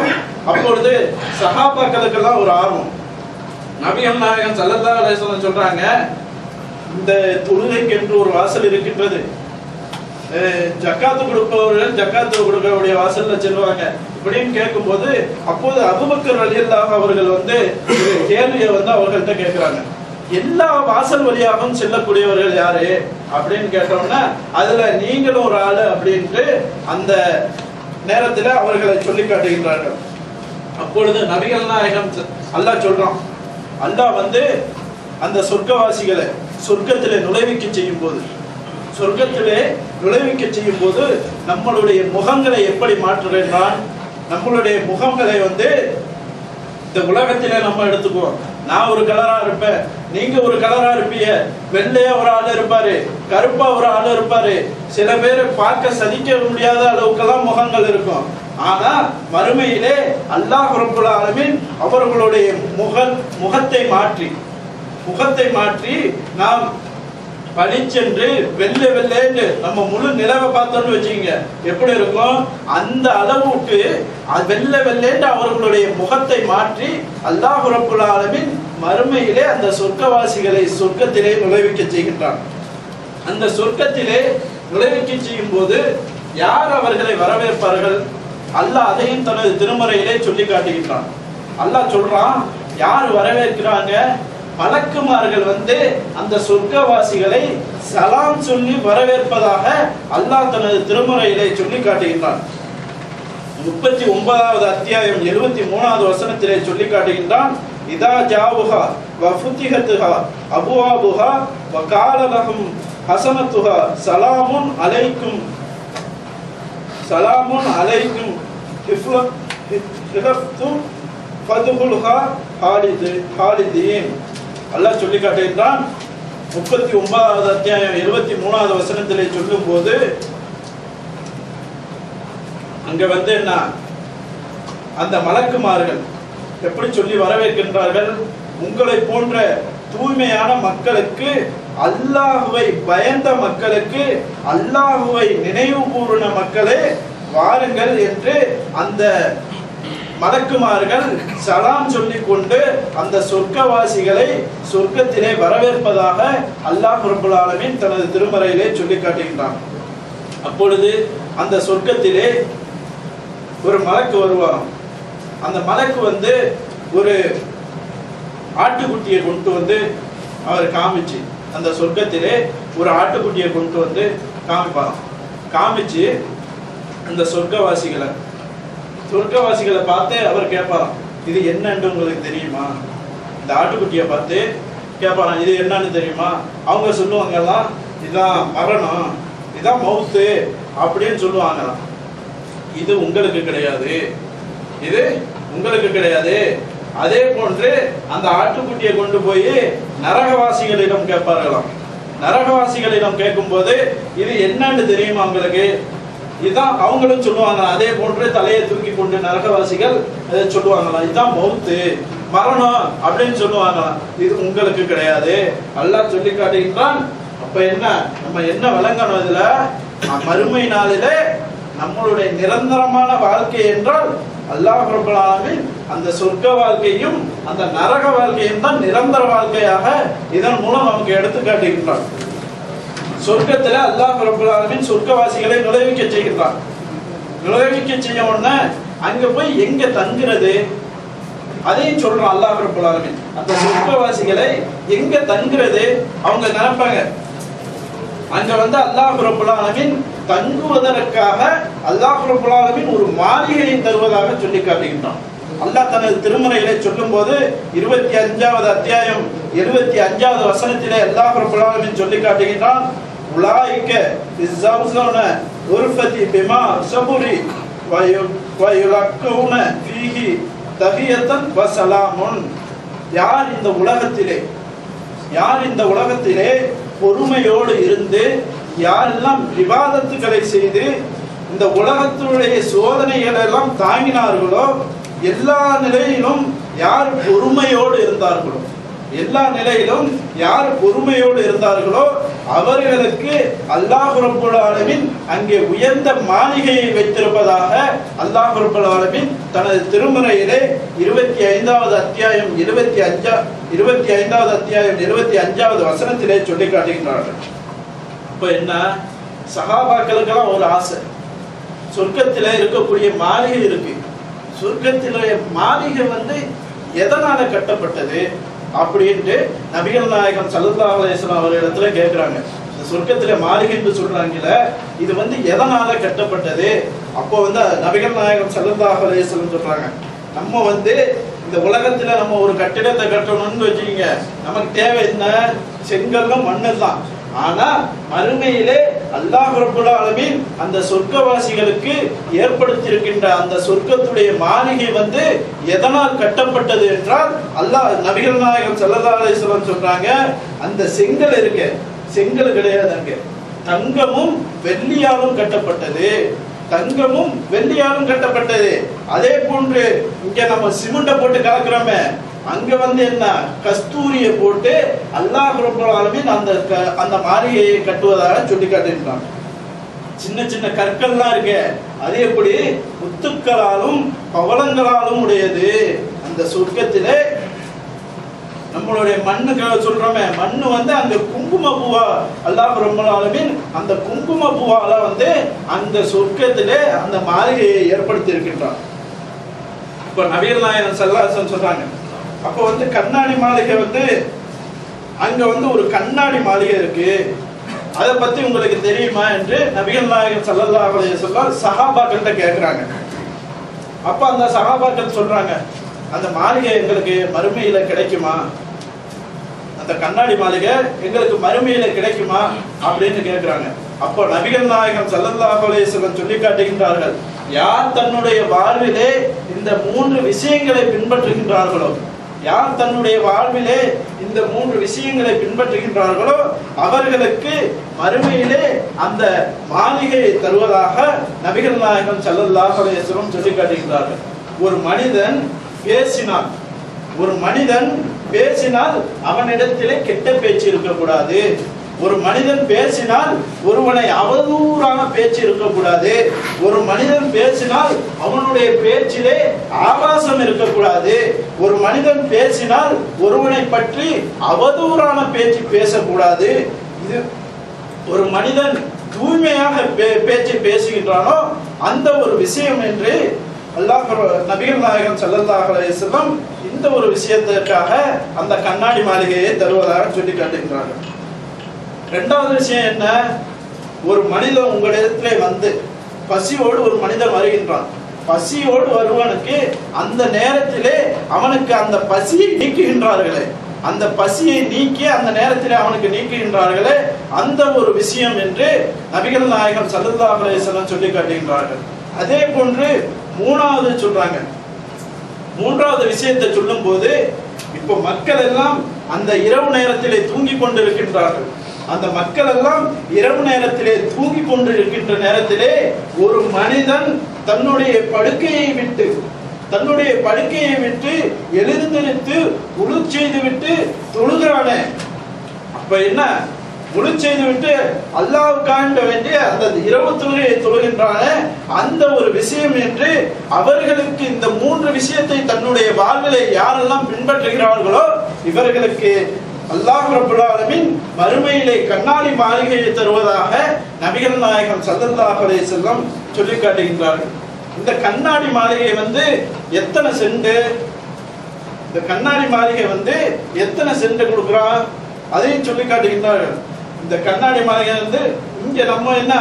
அப்பொழுது சஹாபாக்களுக்கெல்லாம் ஒரு ஆர்வம். நபிகள் நாயகம் ஸல்லல்லாஹு அலைஹி வஸல்லம் சொல்றாங்க, இந்த தொழுகைக்கு என்று ஒரு வாசல் இருக்கின்றது, ஜக்காத்து கொடுப்பவர்கள் ஜக்காத்து கொடுக்கக்கூடிய வாசல்ல செல்வாங்க இப்படின்னு கேட்கும் போது, அப்போது அபூபக்கர் ரலியல்லாஹு அவர்கள் கேள்வியை அவர்கள்ட்ட கேட்கிறாங்க, எல்லா வாசல் வழியாகவும் செல்லக்கூடியவர்கள் யாரு அப்படின்னு கேட்டோம்னா அதுல நீங்களும் ஒரு ஆளு அப்படின்ட்டு அந்த நேரத்தில் அவர்களை சொல்லி காட்டுகின்றார்கள். அப்பொழுது நபிகள் நாயகம் அல்லாஹ் சொல்றான், அல்லாஹ் அந்த சொர்க்கவாசிகளை சொர்க்கத்திலே நுழைவிக்க செய்யும் போது நம்மளுடைய முகங்களை எப்படி மாற்றுகிறான், நம்மளுடைய முகங்களை இந்த உலகத்திலே நம்ம எடுத்துக்குவோம். நான் ஒரு கலரா இருப்பேன், நீங்க ஒரு கலரா இருப்பீங்க, வெள்ளையா ஒரு ஆள் இருப்பாரு, கருப்பா ஒரு ஆள் இருப்பாரு, சில பேரை பார்க்க சதிக்க முடியாத அளவுக்கெல்லாம் முகங்கள் இருக்கும். ஆனா மறுமையிலே அல்லாஹ் ரப்பல் ஆலமீன் அவர்களுடைய முகத்தை மாற்றி நாம் பளிச்சென்று வெள்ளை வெள்ளைன்னு நம்ம முழு நிலவை பார்த்தோம்னு வச்சுக்கீங்க எப்படி இருக்கும், அந்த அளவுக்கு வெள்ளை வெள்ளைன்னு அவர்களுடைய முகத்தை மாற்றி அல்லாஹ் ரப்பல் ஆலமீன் மறுமையிலே அந்த சொர்க்கவாசிகளை சொர்க்கத்திலே நுழைவிக்க செய்கின்றான். அந்த சொர்க்கத்திலே நுழைவிக்க செய்யும் போது யார் அவர்களை வரவேற்பார்கள், அல்லாஹ் அதையும் தனது திருமறையிலே சொல்லி காட்டுகின்றான். அல்லாஹ் சொல்றான், யார் வரவேற்கிறாங்க, மலக்குமார்கள் அந்த சொர்க்கவாசிகளை சலாம் சொல்லி வரவேற்பதாக அல்லாஹ் தனது திருமறையிலே சொல்லி காட்டுகின்றான். 39வது அத்தியாயம் 73வது வசனத்திலே சொல்லி காட்டுகின்றான், இதா ஜாவுஹா வ ஃபுத்திஹத்துஹா அபுவாபுஹா வ கால லஹும் ஹஸனத்துஹா சலாமுன் அலைக்கும் ஹிஃப்தும் ஃபதுஹுல்ஹா ஹாலிதீன். அல்லாஹ் சொல்லி காட்டுகின்றான். 39வது அத்தியாயம் 73வது வசனத்திலே சொல்லும் போது அங்க என்ன, அந்த மலக்குமார்கள் எப்படி சொல்லி வரவேற்கின்றார்கள், உங்களை போன்ற தூய்மையான மக்களுக்கு, அல்லாஹுவை பயந்த மக்களுக்கு, அல்லாஹுவை நினைவு கூர்ந்த மக்களே வாருங்கள் என்று அந்த மலக்குமார்கள் சலாம் சொல்லிக் கொண்டு அந்த சொர்க்கவாசிகளை சொர்க்கத்திலே வரவேற்பதாக அல்லாஹ் ரப்பல் ஆலமீன் தனது திருமறையிலே சொல்லி காட்டுகின்றான். அப்பொழுது அந்த சொர்க்கத்திலே ஒரு மலக்கு வருவாராம். அந்த மலக்கு ஒரு ஆட்டுக்குட்டியை கொண்டு அவர் காமிச்சு, அந்த சொர்க்கத்திலே ஒரு ஆட்டுக்குட்டியை கொண்டு காமிப்பாராம். காமிச்சு அந்த சொர்க்கவாசிகளை பார்த்து அவர் கேட்பாராம், இது என்னன்னு உங்களுக்கு தெரியுமா, இந்த ஆட்டுக்குட்டியை பார்த்து கேட்பாராம், இது என்னன்னு தெரியுமா. அவங்க சொல்லுவாங்கலாம், இதான் மரணம், இதான் மௌத்து அப்படின்னு சொல்லுவாங்களாம். இது உங்களுக்கு கிடையாது. அதே போன்று அந்த ஆட்டுக்குட்டியை கொண்டு போய் நரகவாசிகளிடம் கேட்பார்களாம். நரகவாசிகளிடம் கேட்கும் போது இது என்னன்னு தெரியுமா உங்களுக்கு, இதுதான் அவங்களும் சொல்லுவாங்க. அதே போன்று தலையை தூக்கி கொண்டு நரகவாசிகள் சொல்லுவாங்களாம், இதுதான் மௌத்து மரணம் அப்படின்னு சொல்லுவாங்களாம். இது உங்களுக்கு கிடையாது அல்லாஹ் சொல்லி காட்டுகின்றான். அப்ப நம்ம என்ன விளங்கணும், இதுல மறுமை நாளிலே நம்மளுடைய நிரந்தரமான வாழ்க்கை என்றால் அல்லாஹ் ரப்பல் ஆலமீன் அந்த சொர்க்க வாழ்க்கையும் அந்த நரக வாழ்க்கையும் தான் நிரந்தர வாழ்க்கையாக இதன் மூலம் நமக்கு எடுத்து காட்டுகின்றான். சொர்க்கத்துல அல்லாஹ் ரப்பல் ஆலமீன் சொர்க்கவாசிகளை நுழைவிக்க செய்கின்றான். நுழைவிக்க செய்ய உடனே அங்க போய் எங்க தங்குறது, அதையும் சொல்றான் அல்லாஹ் ரப்பல் ஆலமீன். அந்த சொர்க்கவாசிகளை எங்க தங்குறது அவங்க நினைப்பாங்க. அங்க அல்லாஹ் ரப்பல் ஆலமீன் தங்குவதற்காக அல்லாஹ் ரப்பல் ஆலமீன் ஒரு மாளிகையை தருவதாக சொல்லி காட்டுகின்றான். அல்லாஹ் தனது திருமறையிலே சொல்லும் போது 25வது அத்தியாயம் 75வது வசனத்திலே அல்லாஹ் ரப்பல் ஆலமீன் சொல்லி காட்டுகின்றான். உலாயிக இஸ்ஸௌஸன உர்ஃபதி பிமா சபுரி வயுலக்குன ஃபீஹி தஹியத்தன் வஸலாமுன். யார் இந்த உலகத்திலே பொறுமையோடு இருந்து யாரெல்லாம் இபாதத்துகளை செய்து இந்த உலகத்தினுடைய சோதனைகள் எல்லாம் தாங்கினார்களோ, எல்லா நிலையிலும் யார் பொறுமையோடு இருந்தார்களோ அவர்களுக்கு அல்லாஹ் ரப்பல் ஆலமீன் அங்கே உயர்ந்த மாளிகையை வைத்திருப்பதாக அல்லாஹ் ரப்பல் ஆலமீன் தனது திருமறையிலே 25வது அத்தியாயம் 75வது வசனத்திலே சொல்லி காட்டுகின்றார்கள். இப்ப என்ன, சஹாபாக்களுக்கெல்லாம் ஒரு ஆசை, சொர்க்கத்திலே இருக்கக்கூடிய மாளிகை இருக்கு. சொர்க்கத்திலே மாளிகை எதனால கட்டப்பட்டது அப்படின்ட்டு நபிகள் நாயகம் ஸல்லல்லாஹு அலைஹி வஸல்லம் அவர்களிடத்துல கேட்கிறாங்க. இந்த சொர்க்கத்திலே மாளிகை என்று சொல்றாங்கல்ல, இது எதனால கட்டப்பட்டது? அப்போ நபிகள் நாயகம் ஸல்லல்லாஹு அலைஹி வஸல்லம் சொல்றாங்க, நம்ம இந்த உலகத்துல நம்ம ஒரு கட்டிடத்தை கட்டணும்னு வச்சுக்கீங்க, நமக்கு தேவை என்ன, செங்கல்லும் மண்ணு தான். ஆனா மறுமையிலே அல்லாஹ் ரப்பல் ஆலமீன் அந்த சொர்க்கவாசிகளுக்கு ஏற்படுத்தியிருக்கின்ற அந்த சொர்க்கத்துடைய மாளிகை எதனால் கட்டப்பட்டது என்றால் அல்லாஹ் நபிகள் நாயகம் ஸல்லல்லாஹு அலைஹி வஸல்லம் சொல்றாங்க, அந்த செங்கல் இருக்கு, செங்கல் கிடையாது, அங்க தங்கமும் வெள்ளியாலும் கட்டப்பட்டது. அதே போன்று இங்க நம்ம சிமெண்ட போட்டு கலக்குறோமே, அங்க என்ன, கஸ்தூரியை போட்டு அல்லாஹ் ரப்பல் ஆலமீன் அந்த மாளிகையை கட்டுவதாக சொல்லி காட்டுகின்றான். சின்ன சின்ன கற்கள்லாம் இருக்கு, அது எப்படி முத்துக்களாலும் பவளங்களாலும் உடையது. அந்த சொர்க்கத்திலே நம்மளுடைய மண்ணுக்கு சொல்றோமே, மண்ணு அங்க குங்கும பூவா அல்லாஹ் ரப்பல் ஆலமீன் அந்த குங்கும பூவால அந்த சொர்க்கத்திலே அந்த மாளிகையை ஏற்படுத்தி இருக்கின்றான். இப்ப நபிகள் நாயகம் ஸல்லல்லாஹு அலைஹி வஸல்லம் சொல்றாங்க, அப்போ கண்ணாடி மாளிகை அங்க ஒரு கண்ணாடி மாளிகை இருக்கு, அதை பத்தி உங்களுக்கு தெரியுமா என்று நபிகள் நாயகம் ஸல்லல்லாஹு அலைஹி வஸல்லம் சஹாபாக்கள்கிட்ட கேட்கிறாங்க. அப்ப அந்த சஹாபாக்கள் சொல்றாங்க, அந்த மாளிகை எங்களுக்கு மறுமையில கிடைக்குமா, அந்த கண்ணாடி மாளிகை எங்களுக்கு மறுமையில கிடைக்குமா அப்படின்னு கேட்கிறாங்க. அப்போ நபிகள் நாயகம் ஸல்லல்லாஹு அலைஹி வஸல்லம் சொல்லி காட்டுகின்றார்கள், யார் தன்னுடைய வாழ்விலே இந்த 3 விஷயங்களை பின்பற்றுகின்றார்களோ, அவர்களுக்கு மறுமையிலே அந்த மாளிகையை தருவதாக நபிகள் நாயகம் ஸல்லல்லாஹு அலைஹி வஸல்லம் சொல்லி காட்டுகின்றார்கள். ஒரு மனிதன் பேசினால் அவனிடத்திலே கெட்ட பேச்சு இருக்கக்கூடாது. ஒரு மனிதன் பேசினால் ஒருவனை அவதூறான பேச்சு இருக்கக்கூடாது. ஒரு மனிதன் பேசினால் அவனுடைய பேச்சிலே ஆபாசம் இருக்கக்கூடாது. ஒரு மனிதன் பேசினால் ஒருவனை பற்றி அவதூறான பேச்சு பேசக்கூடாது. இது ஒரு மனிதன் தூய்மையாக பேச்சை பேசுகின்றானோ அந்த ஒரு விஷயம் என்று நபிகள் நாயகம் ஸல்லல்லாஹு அலைஹி வஸல்லம் இந்த ஒரு விஷயத்திற்காக அந்த கண்ணாடி மாளிகையை தருவதாக சொல்லி காட்டுகின்றார்கள். இரண்டாவது விஷயம் என்ன, ஒரு மனிதன் உங்களிடத்திலே பசியோடு ஒரு மனிதன் வருகின்றான். பசியோடு வருவனுக்கு அந்த நேரத்திலே அவனுக்கு அந்த பசியை நீக்குகின்றார்களே, அந்த பசியை நீக்கி அந்த நேரத்திலே அவனுக்கு நீக்குகின்றார்களே, அந்த ஒரு விஷயம் என்று நபிகள் நாயகம் ஸல்லல்லாஹு அலைஹி வஸல்லம் சொல்லி காட்டுகின்றார்கள். அதே போன்று மூன்றாவது விஷயத்தை சொல்லும் போது, இப்போ மக்கள் எல்லாம் அந்த இரவு நேரத்திலே தூங்கி கொண்டிருக்கின்றார்கள். அந்த மக்கள் எல்லாம் இரவு நேரத்திலே தூங்கி கொண்டிருக்கின்ற நேரத்திலே ஒரு மனிதன் தன்னுடைய படுக்கையை விட்டு எழுந்திருத்து உழு செய்து விட்டு தொழுகிறானே, அப்ப என்ன, உழு செய்து விட்டு அல்லாஹ்வுக்காக வேண்டிய அந்த இரவு தொழுகையை தொழுகின்றானே, அந்த ஒரு விஷயம் என்று அவர்களுக்கு இந்த 3 விஷயத்தை தன்னுடைய வாழ்விலே யாரெல்லாம் பின்பற்றுகிறார்களோ இவர்களுக்கு அல்லாஹ் ரப்பல் ஆலமீன் மறுமையிலே கண்ணாடி மாளிகையை தருவதாக நபிகள் நாயகம் ஸல்லல்லாஹு அலைஹி வஸல்லம் சொல்லி காட்டுகின்றார்கள். இந்த கண்ணாடி மாளிகை எத்தனை செண்டு இந்த கண்ணாடி மாளிகை வந்து எத்தனை சென்ட் கொடுக்குறான் அதையும் சொல்லி காட்டுகின்றார்கள். இந்த கண்ணாடி மாளிகை வந்து இங்க நம்ம என்ன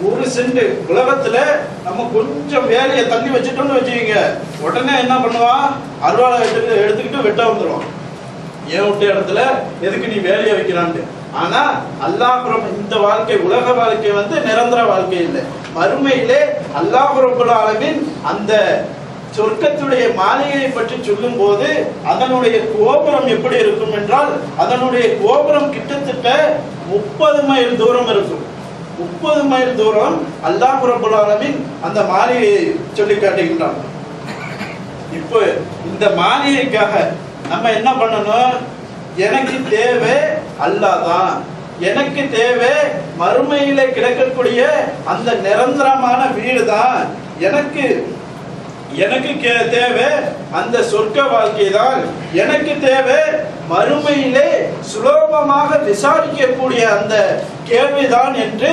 1 சென்ட் உலகத்துல நம்ம கொஞ்சம் வேலையை தள்ளி வச்சுட்டோம்னு வச்சுக்கீங்க, உடனே என்ன பண்ணுவான், அருவாளை எடுத்துக்கிட்டு வெட்ட வந்துடுவான். ஏன் விட்ட இடத்துல எதுக்கு நீ வேலையை வைக்கிறான்ட்டு. ஆனா அல்லாஹ் இந்த வாழ்க்கை உலக வாழ்க்கை வந்து நிரந்தர வாழ்க்கை இல்லை. மறுமையிலே அல்லாஹ் ரப்பல் ஆலமீன் அந்த சொர்க்கத்துடைய மாளிகையை பற்றி சொல்லும் போது அதனுடைய கோபுரம் எப்படி இருக்கும் என்றால், அதனுடைய கோபுரம் கிட்டத்தட்ட 30 மைல் தூரம் இருக்கும். 30 மைல் தூரம் அல்லாஹ் ரப்பல் ஆலமீன் அந்த மாளிகையை சொல்லி காட்டுகின்றான். இப்போ இந்த மாளிகைக்காக நம்ம என்ன பண்ணணும், எனக்கு தேவை அல்லாஹ் தான், எனக்கு தேவை மறுமையில கிடைக்கக்கூடிய அந்த நிரந்தரமான வீடு தான், எனக்கு தேவை அந்த சொர்க்க வாழ்க்கை தான், எனக்கு தேவை மறுமையிலே சுலபமாக விசாரிக்கக்கூடிய அந்த கேள்விதான் என்று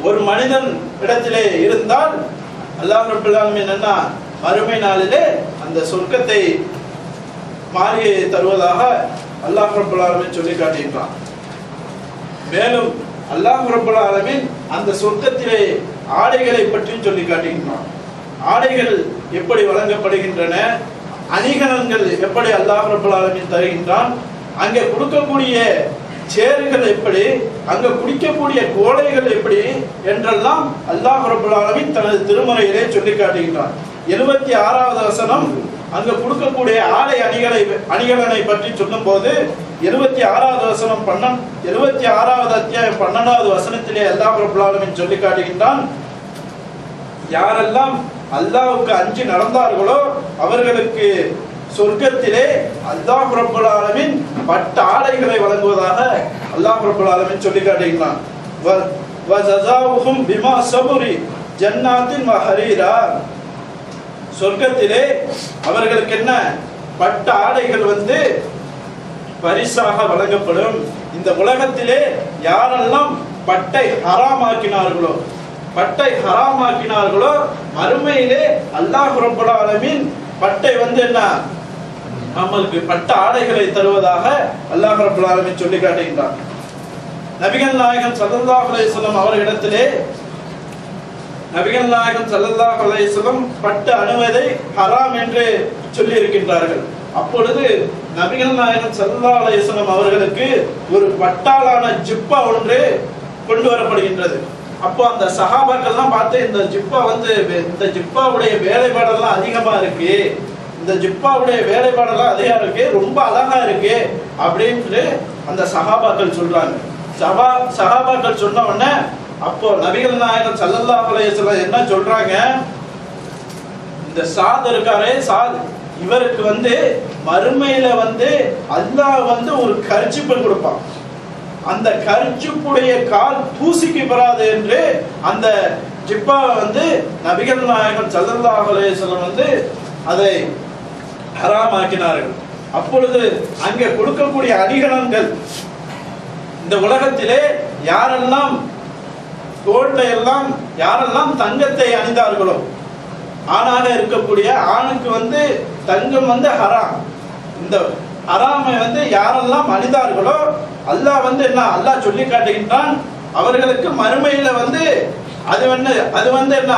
ஒரு மனிதன் இடத்திலே இருந்தால் அல்லாஹ் ரப்பல் ஆலமீன் என்ன மறுமை நாளிலே அந்த சொர்க்கத்தை மாளிகையை தருவதாக அல்லாஹ் ரப்பல் ஆலமீன் சொல்லி காட்டுகின்றான். மேலும் அல்லாஹ் ரப்பல் ஆலமீன் அந்த சொர்க்கத்திலே ஆடைகளை பற்றி சொல்லி காட்டுகின்றான். ஆடைகள் எப்படி வழங்கப்படுகின்றன, அணிகலன்கள் எப்படி அல்லாஹ் ரப்பல் ஆலமீன் தருகின்றான், அங்கே கொடுக்கக்கூடிய சேறுகள் எப்படி, அங்க குடிக்கக்கூடிய கோலைகள் எப்படி என்றெல்லாம் அல்லாஹ் ரப்பல் ஆலமீன் தனது திருமறையிலே சொல்லி காட்டுகின்றான். 76வது வசனம் அங்க கொடுக்கக்கூடிய ஆடை அணிகலனை பற்றி சொல்லும் போது 76வது வசனம் 76வது அத்தியாயம் 12வது வசனத்திலே அல்லாஹ் ரப்பல் ஆலமீன் சொல்லி காட்டுகின்றான், யாரெல்லாம் அல்லாஹ்வுக்கு அஞ்சி நடந்தார்களோ அவர்களுக்கு சொர்க்கத்திலே அல்லாஹ் ரப்பல் ஆலமீன் பட்டு ஆடைகளை வழங்குவதாக அல்லாஹ் ரப்பல் ஆலமீன் சொல்லி காட்டுகின்றான். வஜஸாவுஹும் பிமா ஸபரி ஜன்னாத்தின் வஹரீரா, சொர்க்கத்திலே அவர்களுக்கு என்ன பட்டு ஆடைகள் வந்து பரிசாக வழங்கப்படும். இந்த உலகத்திலே யாரெல்லாம் பட்டை ஹராமாக்கினார்களோ மறுமையிலே அல்லாஹ் ரப்பல் ஆலமீன் பட்டை வந்து என்ன நம்மளுக்கு பட்ட ஆடைகளை தருவதாக அல்லாஹ் ரப்பல் ஆலமீன் சொல்லி காட்டுகின்றார். நபிகள் நாயகம் ஸல்லல்லாஹு அலைஹி வஸல்லம் அவர்களிடத்திலே நபிகள் நாயகம் ஸல்லல்லாஹு அலைஹி வஸல்லம் பட்டு அணிவதை ஹராம் என்று சொல்லி இருக்கின்றார்கள். அப்பொழுது நபிகள் நாயகம் ஸல்லல்லாஹு அலைஹி வஸல்லம் அவர்களுக்கு ஒரு பட்டாலான ஜிப்பா ஒன்று கொண்டு வரப்படுகின்றது. அப்போ அந்த சஹாபாக்கள் எல்லாம் பார்த்து இந்த ஜிப்பாவுடைய வேலைப்பாடெல்லாம் அதிகமா இருக்கு, இந்த ஜிப்பாவுடைய வேலைப்பாடெல்லாம் அதிகமா இருக்கு, ரொம்ப அழகா இருக்கு அப்படின்னு அந்த சஹாபாக்கள் சொல்றாங்க. சஹாபாக்கள் சொன்ன உடனே அப்போ நபிகள் நாயகம் ஸல்லல்லாஹு அலைஹி வஸல்லம் என்ன சொல்றாங்க, இந்த சாத் இருக்காரே, சாத் இவருக்கு வந்து மறுமையில வந்து அல்லாஹ் வந்து ஒரு கர்ச்சிப்பை கொடுப்பான், அந்த கர்ச்சிப்புடைய கால் தூசிக்கு பெறாது என்று அந்த ஜிப்பா வந்து நபிகள் நாயகம் ஸல்லல்லாஹு அலைஹி வஸல்லம் வந்து அதை ஹராமாக்கினார்கள். அப்பொழுது அங்கே கொடுக்கக்கூடிய அணிகலன்கள், இந்த உலகத்திலே யாரெல்லாம் யாரெல்லாம் தங்கத்தை அணிந்தார்களோ, ஆணாக இருக்கக்கூடிய ஆணுக்கு வந்து தங்கம் வந்து ஹராம், இந்த ஹராமை வந்து யாரெல்லாம் அணிந்தார்களோ அல்லாஹ் வந்து என்ன அல்லாஹ் சொல்லி காட்டுகின்றான், அவர்களுக்கு மறுமையில வந்து அது வந்து என்ன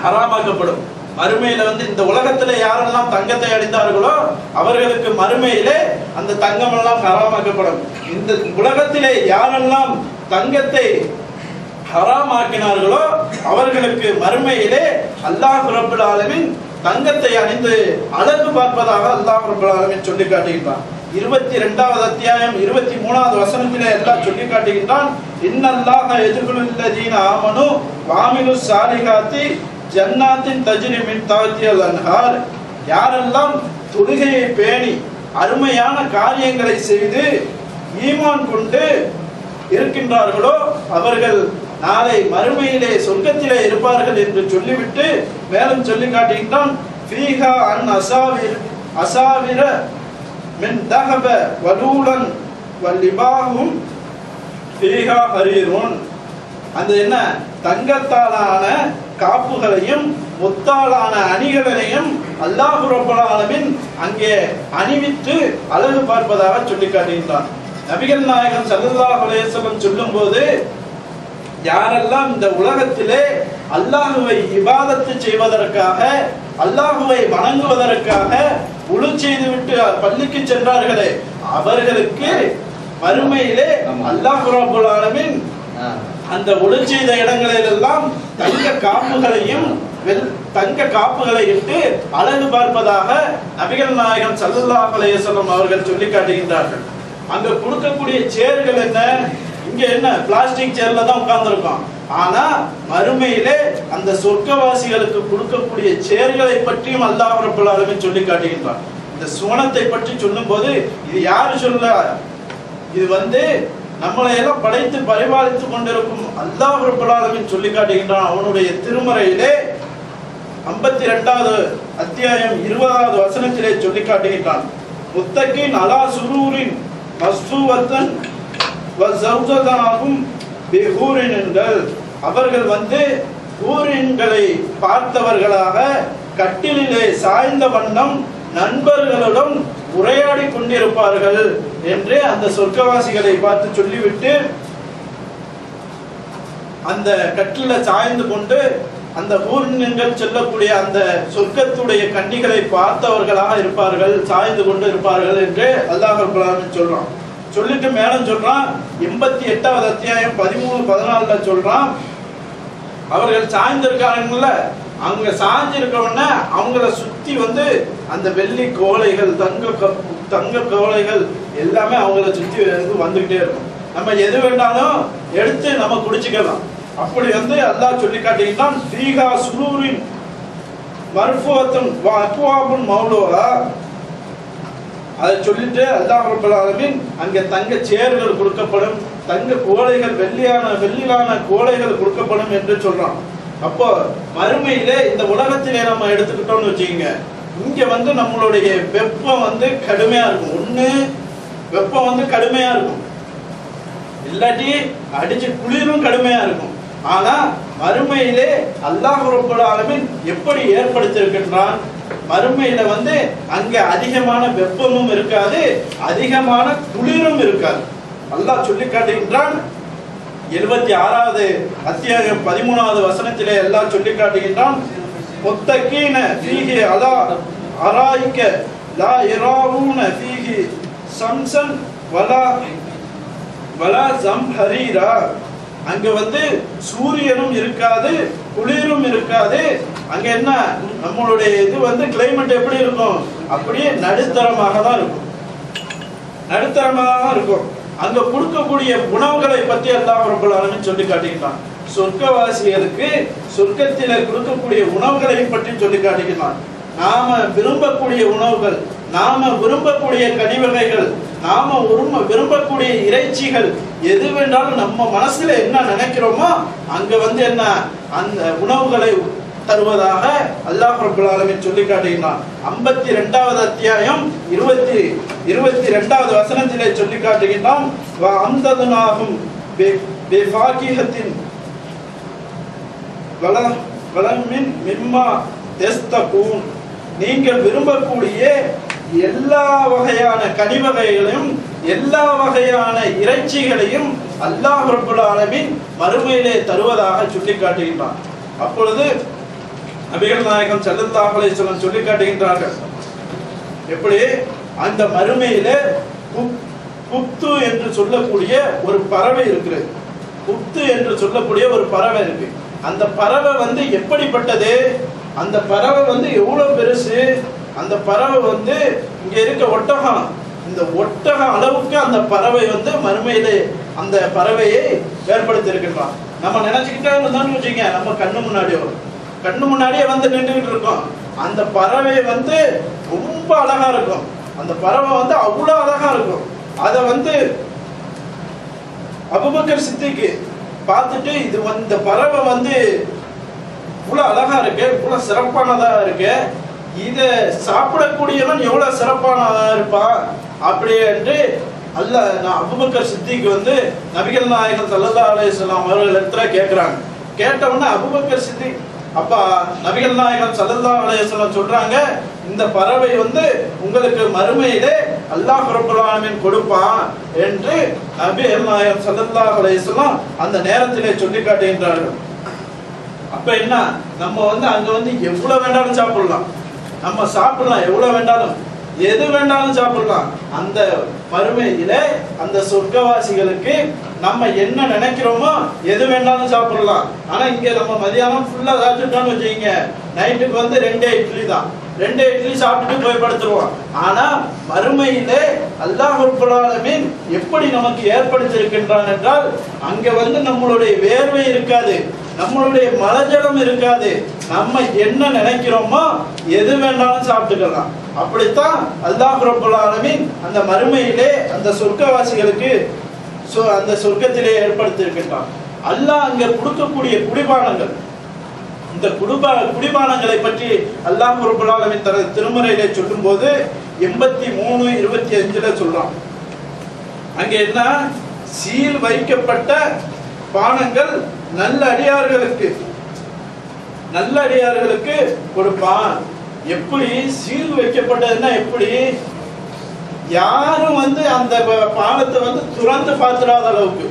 ஹராமாக்கப்படும். மறுமையில வந்து இந்த உலகத்துல யாரெல்லாம் தங்கத்தை அணிந்தார்களோ அவர்களுக்கு மறுமையிலே அந்த தங்கம் எல்லாம் ஹராமாக்கப்படும். இந்த உலகத்திலே யாரெல்லாம் தங்கத்தை ஹராமாக்கினார்களோ அவர்களுக்கு மறுமையிலே அல்லாஹ் ரப்பல் ஆலமீன் தங்கத்தை அணிந்து அழகு பார்ப்பதாக அல்லாஹ் ரப்பல் ஆலமீன் சொல்லி காட்டுகின்றான். 22வது அத்தியாயம் 23வது வசனத்திலே அல்லாஹ் சொல்லி காட்டுகின்றான், இன்னல்லாஹ யதுகுலுல் லதீன ஆமனு வஅமிலுஸ் ஸாலிஹாத்தி ஜன்னாத்தின் தஜ்ரி மின் தஹ்திஹல் அன்ஹார், யாரெல்லாம் தொழுகையை பேணி அருமையான காரியங்களை செய்து ஈமான் கொண்டு இருக்கின்றார்களோ அவர்கள் நாளை மறுமையிலே சொர்க்கத்திலே இருப்பார்கள் என்று சொல்லிவிட்டு மேலும் சொல்லி காட்டுகின்றான், ஃபீஹா அன் அசாவிர மின் தஹப வலூலன் வல்லிபாஹும் ஃபீஹா ஹரீருன், அந்த என்ன தங்கத்தாலான காப்புகளையும் முத்தாலான அணிகளையும் அல்லாஹ் ரப்பல் ஆலமீன் அங்கே அணிவித்து அழகு பார்ப்பதாக சொல்லி காட்டுகின்றான். நபிகள் நாயகம் ஸல்லல்லாஹு அலைஹி வஸல்லம் சொல்லும்போது, யாரெல்லாம் இந்த உலகத்திலே அல்லாஹுவை இபாதத்து செய்வதற்காக, அல்லாஹுவை வணங்குவதற்காக உழு செய்துவிட்டு பள்ளிக்கு சென்றார்களே, அவர்களுக்கு மறுமையிலே அல்லாஹ் ரப்பல் ஆலமீன் அந்த உழு செய்த இடங்களிலெல்லாம் தங்க காப்புகளை இட்டு அழகு பார்ப்பதாக நபிகள் நாயகம் ஸல்லல்லாஹு அலைஹி வஸல்லம் அவர்கள் சொல்லி காட்டுகின்றார்கள். அங்க கொடுக்கக்கூடிய சேர்கள் என்ன, இங்க என்ன பிளாஸ்டிக் சேர்ல தான் உட்கார்ந்துருக்கோம். ஆனா மறுமையிலே அந்த சொர்க்கவாசிகளுக்கு கொடுக்கக்கூடிய சேர்களை பற்றியும் அல்லாஹ் ரப்பல் ஆலமீன் சொல்லி காட்டுகின்றான். இந்த சுவனத்தை பற்றி சொல்லும் போது இது யாரு சொல்ல, இது நம்மளை எல்லாம் படைத்து பரிபாலித்துக் கொண்டிருக்கும் அல்லாஹ் ரப்பல் ஆலமீன் சொல்லி காட்டுகின்றான். அவனுடைய திருமறையிலே 52வது அத்தியாயம் 20வது வசனத்திலே சொல்லி காட்டுகின்றான். முத்தகின் அலா சுரூரின் மஸ்தூவத்தன் வஸௌஜதாகும் பிஹூரின்கள், அவர்கள் ஹூரின்களை பார்த்தவர்களாக கட்டிலிலே சாய்ந்த வண்ணம் நண்பர்களுடன் உரையாடி கொண்டிருப்பார்கள் என்று அந்த சொர்க்கவாசிகளை பார்த்து சொல்லிவிட்டு அந்த கட்டில சாய்ந்து கொண்டு அந்த ஹூரின்கள் சொல்லக்கூடிய அந்த சொர்க்கத்துடைய கன்னிகளை பார்த்தவர்களாக இருப்பார்கள், சாய்ந்து கொண்டு இருப்பார்கள் என்று அல்லாஹ் ரப்பல் ஆலமீன் சொல்றான். சொல்லிட்டு மேலும் சொல்றான், 88வது அத்தியாயம் 13-14 சொல்றான், அவர்கள் சாய்ந்திருக்காங்கல்ல, அங்க சாய்ஞ்சிருக்கவன அவங்கள சுத்தி அந்த வெள்ளி கோலைகள், தங்க கோலைகள் எல்லாமே அவங்கள சுத்தி வந்துகிட்டே இருக்கும். நம்ம எது வேண்டாலும் எடுத்து நம்ம குடிச்சுக்கலாம். அப்படி அல்லாஹ் சொல்லி காட்டுகின்றான். ஃபீஹா சுரூரின் மர்ஃபூஅத்துன் வ அக்வாபுன் மௌலூஆ, அதை சொல்லிட்டு அல்லாஹ் ரப்பல் ஆலமீன் அங்கே தங்க சேர்கள் கொடுக்கப்படும், தங்க கோலைகள், வெள்ளியான கோலைகள் கொடுக்கப்படும் என்று சொல்றான். அப்போ மறுமையிலே இந்த உலகத்திலே நம்ம எடுத்துக்கிட்டோம்னு வச்சுக்கோங்க, இங்க நம்மளுடைய வெப்பம் கடுமையா இருக்கும். ஒண்ணு வெப்பம் கடுமையா இருக்கும், இல்லாட்டி அடிச்சு குளிரும் கடுமையா இருக்கும். ஆனா மறுமையிலே அல்லாஹ் ரப்பல் ஆலமீன் எப்படி ஏற்படுத்தியிருக்கின்றான், மறுமையில அங்க அதிகமான வெப்பமும் இருக்காது, அதிகமான குளிரும் இருக்காது. அல்லாஹ் சொல்லி காட்டுகின்றான். 76வது அத்தியாயம் 13வது வசனத்திலே அல்லாஹ் சொல்லி காட்டுகின்றான். முத்தகீன ஃபீஹி அலா அராயிக லா யராவுன ஃபீஹி ஷம்ஸன் வலா ஜம்ஹரீரா, அங்க சூரியனும் இருக்காது, குளிரும் இருக்காது. அங்க என்ன நம்மளுடைய இது கிளைமேட் எப்படி இருக்கும், அப்படியே நடுத்தரமாக தான் இருக்கும், நடுத்தரமாக தான் இருக்கும். அங்க கொடுக்கக்கூடிய உணவுகளை பற்றி அல்லாஹ் ரப்பல் ஆலமீன் சொல்லி காட்டுகிறான். சொர்க்கவாசிகளுக்கு சொர்க்கத்தில கொடுக்கக்கூடிய உணவுகளை பற்றி சொல்லி காட்டுகிறான். நாம விரும்பக்கூடிய உணவுகள், நாம விரும்பக்கூடிய கனிவகைகள், நாம விரும்பக்கூடிய இறைச்சிகள், எது வேண்டாலும் நம்ம மனசுல என்ன நினைக்கிறோமோ அங்க என்ன அந்த உணவுகளை தருவதாக அல்லாஹ் ரப்பல் ஆலமீன் சொல்லி காட்டுகிறான். 52வது அத்தியாயம் 22வது வசனத்திலே சொல்லி காட்டுகிறான். வ அம்ததுனாஹும் பிஃபாகிஹத்தின் வலமின் மிம்மா தஸ்தகூன், நீங்கள் விரும்பக்கூடிய எல்லா வகையான கனிவகைகளையும் எல்லா வகையான இறைச்சிகளையும் அல்லாஹ் ரப்பல் ஆலமீன் மறுமையிலே தருவதாக சொல்லி காட்டுகின்றான். அப்பொழுது நபிகள் நாயகம் ஸல்லல்லாஹு அலைஹி வஸல்லம் சொல்லி காட்டுகின்றார்கள், எப்படி அந்த மறுமையிலே குப்து என்று சொல்லக்கூடிய ஒரு பறவை இருக்கிறது. குப்து என்று சொல்லக்கூடிய ஒரு பறவை இருக்கு. அந்த பறவை எப்படிப்பட்டது, அந்த பறவை எவ்வளவு பெருசு, அந்த பறவை இங்க இருக்க ஒட்டகம், இந்த ஒட்டகம் அளவுக்கு அந்த பறவை மறுமையிலே அந்த பறவையை ஏற்படுத்தி இருக்கின்றான். நம்ம நினைச்சுக்கிட்டே இருந்தோம்னு வச்சுங்க, நம்ம கண்ணு முன்னாடியே நின்றுகிட்டு இருக்கோம். அந்த பறவை ரொம்ப அழகா இருக்கும். அந்த பறவை அவ்வளவு அழகா இருக்கும். அதை அபூபக்கர் சித்திக்கு பார்த்துட்டு, இது இந்த பறவை இவ்வளவு அழகா இருக்கு, இவ்வளவு சிறப்பானதா இருக்கு, இத சாப்பிடக்கூடியவன் எவ்வளவு சிறப்பானதா இருப்பான் அப்படி என்று அபூபக்கர் சித்திக்கு நபிகள் நாயகம் ஸல்லல்லாஹு அலைஹி வஸல்லம் அவர்கள் இடத்துல கேட்கிறாங்க. கேட்டவுடனே அபூபக்கர் சித்திக் அப்ப நபிகள் நாயகம் ஸல்லல்லாஹு அலைஹி வஸல்லம் சொல்றாங்க, இந்த பறவை வந்து உங்களுக்கு மறுமையிலே அல்லாஹ் ரப்பல் ஆலமீன் கொடுப்பான் என்று நபிகள் நாயகம் ஸல்லல்லாஹு அலைஹி வஸல்லம் அந்த நேரத்திலே சொல்லி காட்டுகின்றார்கள். அப்ப என்ன, நம்ம வந்து அங்க வந்து எவ்வளவு வேண்டாலும் சாப்பிடலாம், நம்ம சாப்பிடலாம், எவ்வளவு வேண்டாலும் எது வேண்டாலும் சாப்பிடலாம். அந்த மறுமையிலே அந்த சொர்க்கவாசிகளுக்கு நம்ம என்ன நினைக்கிறோமோ எது வேண்டாலும் சாப்பிடலாம். ஆனா இங்க நம்ம மதியானம் ஃபுல்லா சாப்பிட்டுட்டோம்னு வச்சுக்கீங்க, நைட்டுக்கு வந்து 2 இட்லி தான், 2 இட்லி சாப்பிட்டுட்டு போய் படுத்துருவோம். ஆனா மறுமையிலே அல்லாஹ் ரப்பல் ஆலமீன் எப்படி நமக்கு ஏற்படுத்தியிருக்கின்றான் என்றால், அங்க வந்து நம்மளுடைய வேர்வை இருக்காது, நம்மளுடைய மலஜலம் இருக்காது, நம்ம என்ன நினைக்கிறோமோ எது வேண்டாலும் சாப்பிட்டுக்கலாம். அப்படித்தான் அல்லாஹ் ரப்பல் ஆலமீன் அந்த மறுமையிலே அந்த சொர்க்கவாசிகளுக்கு அந்த சொர்க்கத்திலே ஏற்படுத்தியிருக்கின்றான். அல்லாஹ் அங்க கொடுக்கக்கூடிய குடிபானங்கள், இந்த குடிபானங்களை பற்றி அல்லாஹ் ரப்பல் ஆலமீன் திருமறையிலே சொல்லும் போது 83:25 சொல்றான். அங்க என்ன, சீல் வைக்கப்பட்ட பானங்கள் நல்ல அடியார்களுக்கு கொடுப்பான். எப்படி சீல் வைக்கப்பட்டதுன்னா, எப்படி யாரும் வந்து அந்த பானத்தை வந்து துறந்து பார்த்துடாத அளவுக்கு,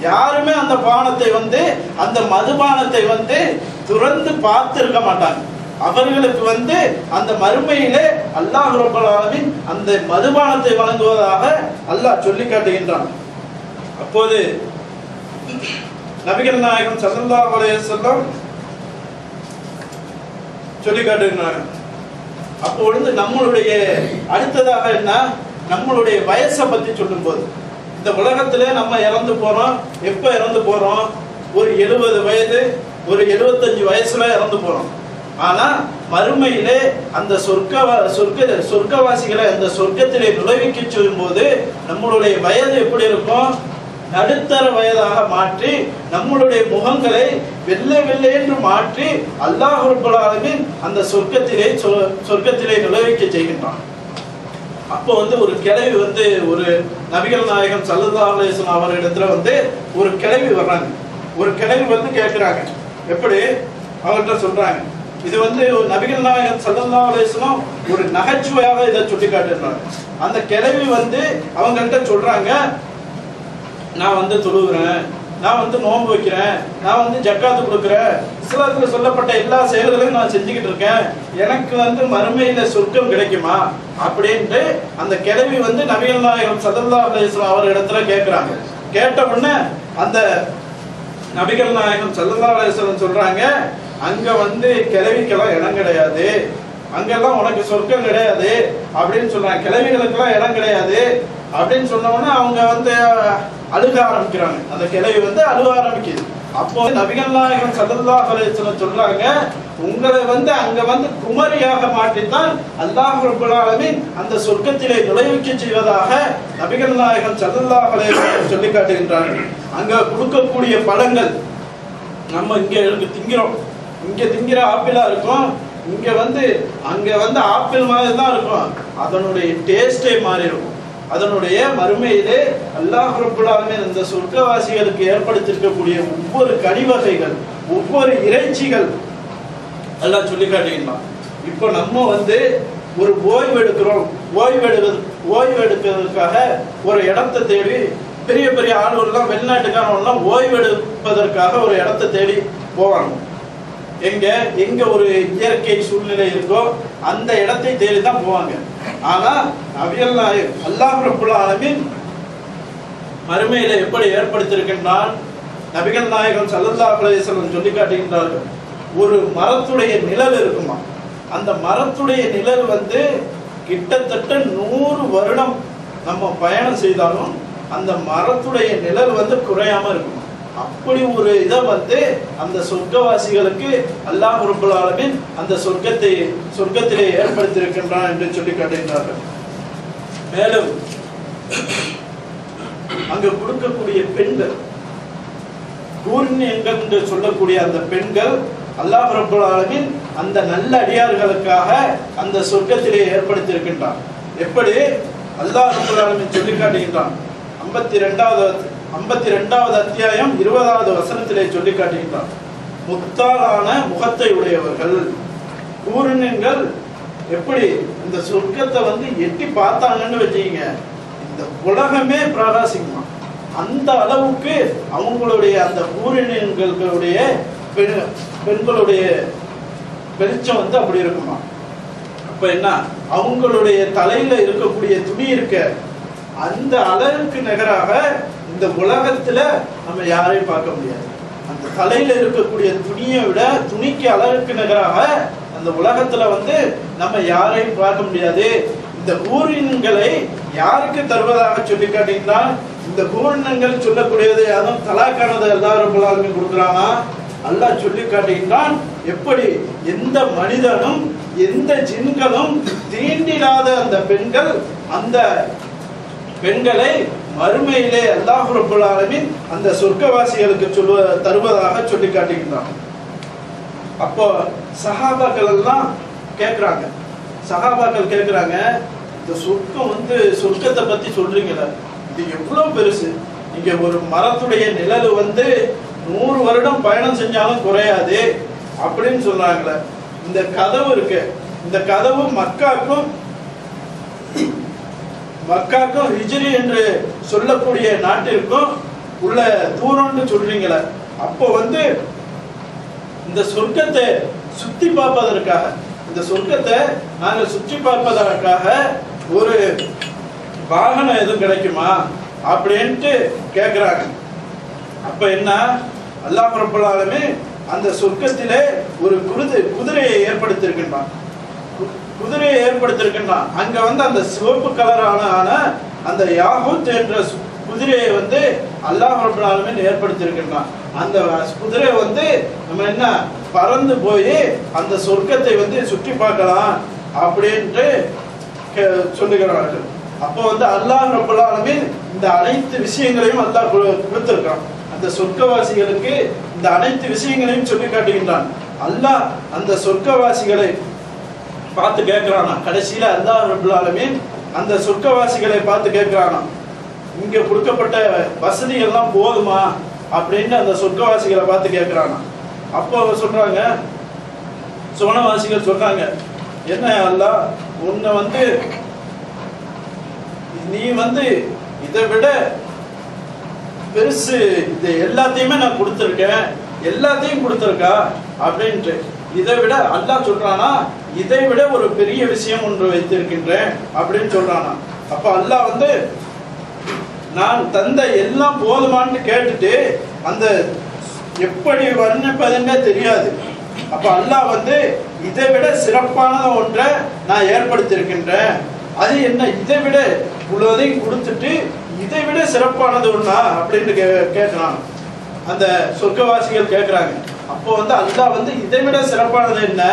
யாருமே அந்த பானத்தை வந்து அந்த மதுபானத்தை வந்து துறந்து பார்த்திருக்க மாட்டாங்க. அவர்களுக்கு வந்து அந்த மறுமையிலே அல்லாஹ் ரப்பல் ஆலமீன் அந்த மதுபானத்தை வழங்குவதாக அல்லாஹ் சொல்லி காட்டுகின்றான். அப்போது நபிகள் நாயகம் ஸல்லல்லாஹு அலைஹி வஸல்லம் சொல்லி காட்டுகிறாங்க. அப்பொழுது நம்மளுடைய அடுத்ததாக என்ன, நம்மளுடைய வயசை பத்தி சொல்லும் போது, இந்த உலகத்திலே நம்ம இறந்து போறோம். எப்ப இறந்து போறோம்? ஒரு 70 வயது, ஒரு 75 வயசுல இறந்து போறோம். ஆனா மறுமையிலே அந்த சொர்க்கவாசிகளை அந்த சொர்க்கத்திலே நுழைவிக்க சொல்லும் போது நம்மளுடைய வயது எப்படி இருக்கும்? நடுத்தர வயதாக மாற்றி நம்மளுடைய முகங்களை வெள்ளை வெள்ளை என்று மாற்றி அல்லாஹ் ரப்பல் ஆலமீன் அந்த சொர்க்கத்திலே நுழைவிக்க செய்கின்றான். அப்போ வந்து ஒரு கிழவி வந்து ஒரு நபிகள் நாயகம் ஸல்லல்லாஹு அலைஹி வஸல்லம் அவரிடத்துல வந்து ஒரு கிழவி வர்றாங்க. ஒரு கிழவி வந்து கேட்கிறாங்க. எப்படி அவங்கள்ட்ட சொல்றாங்க, இது வந்து நபிகள் நாயகம் ஸல்லல்லாஹு அலைஹி வஸல்லம் ஒரு நகைச்சுவையாக இதை சுட்டி காட்டுறாங்க. அந்த கிழவி வந்து அவங்கள்ட்ட சொல்றாங்க, நான் வந்து தொழுகிறேன், நான் வந்து நோன்பு வைக்கிறேன், நான் வந்து ஜக்காத்து கொடுக்குறேன், இஸ்லாத்துல சொல்லப்பட்ட எல்லா செயல்களையும் நான் செஞ்சுக்கிட்டு இருக்கேன், எனக்கு வந்து மறுமையில சொர்க்கம் கிடைக்குமா அப்படின்ட்டு அந்த கிழவி வந்து நபிகள் நாயகம் ஸல்லல்லாஹு அலைஹி வஸல்லம் அவர் இடத்துல கேட்கிறாங்க. கேட்ட உடனே அந்த நபிகள் நாயகம் ஸல்லல்லாஹு அலைஹி வஸல்லம் சொல்றாங்க, அங்க வந்து கிழவிக்கெல்லாம் இடம் கிடையாது, அங்கெல்லாம் உனக்கு சொர்க்கம் கிடையாது அப்படின்னு சொல்றாங்க. கிழவிகளுக்கெல்லாம் இடம் கிடையாது அப்படின்னு சொன்ன உடனே அவங்க வந்து அழுக ஆரம்பிக்கிறாங்க. அந்த கிழவி வந்து அழுக ஆரம்பிக்குது. அப்போ நபிகள் நாயகம் ஸல்லல்லாஹு அலைஹி வஸல்லம் சொல்றாங்க, உங்களை வந்து அங்க வந்து குமரியாக மாற்றித்தான் அல்லாஹ் ரப்பல் ஆலமீன் அந்த சொர்க்கத்திலே நுழைவிக்க செய்வதாக நபிகள் நாயகம் ஸல்லல்லாஹு அலைஹி வஸல்லம் சொல்லி காட்டுகின்றார்கள். அங்க கொடுக்கக்கூடிய பழங்கள் நம்ம இங்க திங்கிறோம், இங்க திங்கிற ஆப்பிளா இருக்கும், இங்க வந்து அங்க வந்து ஆப்பிள் மாதிரி தான் இருக்கும், அதனுடைய டேஸ்டே மாறி இருக்கும். அதனுடைய மறுமையிலே அல்லாஹ் ரப்பல் ஆலமீன் இந்த சொர்க்கவாசிகளுக்கு ஏற்படுத்தியிருக்கக்கூடிய ஒவ்வொரு கனிவகைகள், ஒவ்வொரு இறைச்சிகள் எல்லாம் சொல்லி காட்டுகின்றான். இப்போ நம்ம வந்து ஒரு ஓய்வு எடுக்கிறோம், ஓய்வு எடுக்கிறதுக்காக ஒரு இடத்தை தேடி பெரிய பெரிய ஆளுநர்லாம் வெளிநாட்டுக்காரவங்கலாம் ஓய்வு எடுப்பதற்காக ஒரு இடத்தை தேடி போவாங்க. எங்க ஒரு இயற்கை சூழ்நிலை இருக்கோ அந்த இடத்தை தேடி தான் போவாங்க. ஆனா நபிகள் நாயகம் அல்லாஹ் ரப்பல் ஆலமீன் மறுமையில எப்படி ஏற்படுத்தியிருக்கின்றான், நபிகள் நாயகம் ஸல்லல்லாஹு அலைஹி வஸல்லம் சொல்லி காட்டுகின்றார்கள். ஒரு மரத்துடைய நிழல் இருக்குமா, அந்த மரத்துடைய நிழல் வந்து கிட்டத்தட்ட 100 வருடம் நம்ம பயணம் செய்தாலும் அந்த மரத்துடைய நிழல் வந்து குறையாம இருக்குமா. அப்படி ஒரு இதை வந்து அந்த சொர்க்கவாசிகளுக்கு அல்லாஹ் ரப்பல் ஆலமீன் அந்த சொர்க்கத்திலே ஏற்படுத்தியிருக்கின்றான் என்று சொல்லி காட்டுகின்றார்கள். மேலும் அங்கு கொடுக்கக்கூடிய பெண்கள், கூர்ணியங்கள் என்று சொல்லக்கூடிய அந்த பெண்கள் அல்லாஹ் ரப்பல் ஆலமீன் அந்த நல்ல அடியார்களுக்காக அந்த சொர்க்கத்திலே ஏற்படுத்தியிருக்கின்றான். எப்படி அல்லாஹ் ரப்பல் ஆலமீன் சொல்லி காட்டுகின்றான். 52வது அத்தியாயம் 20வது வசனத்திலே சொல்லி காட்டுகின்றான். முத்தாலான முகத்தை உடையவர்கள். ஊரினங்கள் எப்படி இந்த சொர்க்கத்தை வந்து எட்டி பார்த்தாங்கன்னு வச்சீங்க, இந்த உலகமே பிரகாசிக்குமா. அந்த அளவுக்கு அவங்களுடைய அந்த ஊரினங்களுடைய பெண்களுடைய வெளிச்சம் வந்து அப்படி இருக்குமா. அப்ப என்ன, அவங்களுடைய தலையில இருக்கக்கூடிய துணி இருக்க அந்த அளவுக்கு நிகராக இந்த உலகத்துல நம்ம யாரையும் பார்க்க முடியாது. அந்த தலையில இருக்கக்கூடிய துணியை விட துணிக்கு அளவுக்கு நிகராக அந்த உலகத்துல வந்து நம்ம யாரையும் பார்க்க முடியாது. இந்த ஊரினங்களை யாருக்கு தருவதாக சொல்லி காட்டீங்கன்னா, இந்த ஊரினங்கள் சொல்லக்கூடியது அதுவும் தலாக்கானது எல்லாரும் கொடுக்குறானா அல்லாஹ் சொல்லி காட்டுகின்றான். எப்படி எந்த மனிதனும் எந்த ஜின்களும் தீண்டிடாத அந்த பெண்கள், அந்த பெண்களை மறுமையிலே அல்லாஹ் ரப்பல் ஆலமீன் அந்த சொர்க்கவாசிகளுக்கு தருவதாக சொல்லி காட்டுகின்றான். அப்போ சஹாபாக்கள் எல்லாம் கேட்கிறாங்க, சஹாபாக்கள் கேட்கிறாங்க, இந்த சொர்க்கம் வந்து சொர்க்கத்தை பத்தி சொல்றீங்களே, இது எவ்வளவு பெருசு. இங்க ஒரு மரத்துடைய நிழல் வந்து 100 வருடம் பயணம் செஞ்சாலும் குறையாது அப்படின்னு சொல்றாங்களே. இந்த கதவு இருக்கு, இந்த கதவு மக்காக்கும் ஹிஜ்ரி என்று சொல்லக்கூடிய நாட்டிற்கும் உள்ள தூரம்னு சொல்றீங்களே. அப்போ வந்து இந்த சொர்க்கத்தை சுத்தி பார்ப்பதற்காக, இந்த சொர்க்கத்தை நாங்கள் சுற்றி பார்ப்பதற்காக ஒரு வாகனம் எதுவும் கிடைக்குமா அப்படின்ட்டு கேட்கிறாங்க. அப்ப என்ன, அல்லாஹ் ரப்பல் ஆலமீன் அந்த சொர்க்கத்திலே ஒரு குதிரையை ஏற்படுத்தியிருக்கின்றான். குதிரையை ஏற்படுத்தியிருக்கின்றான். அங்க வந்து அந்த சிவப்பு கலரான அந்த யாகூத் என்ற குதிரையை வந்து அல்லாஹ் ரப்பல் ஆலமீன் ஏற்படுத்தியிருக்கின்றான். அந்த குதிரை வந்து நம்ம என்ன பறந்து போய் அந்த சொர்க்கத்தை வந்து சுற்றி பார்க்கலாம் அப்படின்ட்டு சொல்லுகிறார்கள். அப்போ வந்து அல்லாஹ் ரப்பல் ஆலமீன் இந்த அனைத்து விஷயங்களையும் அல்லாஹ் கொடுத்திருக்கான். அந்த சொர்க்கவாசிகளுக்கு இந்த அனைத்து விஷயங்களையும் சொல்லி காட்டுகின்றான். அல்லாஹ் அந்த சொர்க்கவாசிகளை பார்த்து கேட்கிறானா, கடைசியில அல்லாஹ் ரப்பல் ஆலமீன் அந்த சொர்க்கவாசிகளை பார்த்து கேட்கிறானா, இங்க கொடுக்கப்பட்ட வசதி எல்லாம் போதுமா அப்படின்னு அந்த சொர்க்கவாசிகளை பார்த்து கேட்கிறானா. அப்போ சொல்றாங்க, சோனவாசிகள் சொல்றாங்க, என்ன அல்லாஹ், உன்னை வந்து நீ வந்து இதை விட பெருசு, இது எல்லாத்தையுமே நான் கொடுத்துருக்கேன், எல்லாத்தையும் கொடுத்துருக்கா அப்படின்ட்டு. இதை விட அல்லாஹ் சொல்றானா, இதை விட ஒரு பெரிய விஷயம் ஒன்று வைத்திருக்கின்றேன் அப்படின்னு சொல்றானா. அப்ப அல்லாஹ் வந்து நான் தந்த எல்லாம் போதுமான்னு கேட்டுட்டு அந்த எப்படி வர்ணிப்பதுன்னே தெரியாது. அப்ப அல்லாஹ் வந்து இதை விட சிறப்பான ஒன்றை நான் ஏற்படுத்தியிருக்கின்றேன். அது என்ன, இதை விட இவ்வளோதையும் கொடுத்துட்டு இதை விட சிறப்பானது ஒண்ணா அப்படின்னு கேட்கிறான். அந்த சொர்க்கவாசிகள் கேட்கிறாங்க. அப்போ வந்து அல்லாஹ் வந்து இதை விட சிறப்பானது என்ன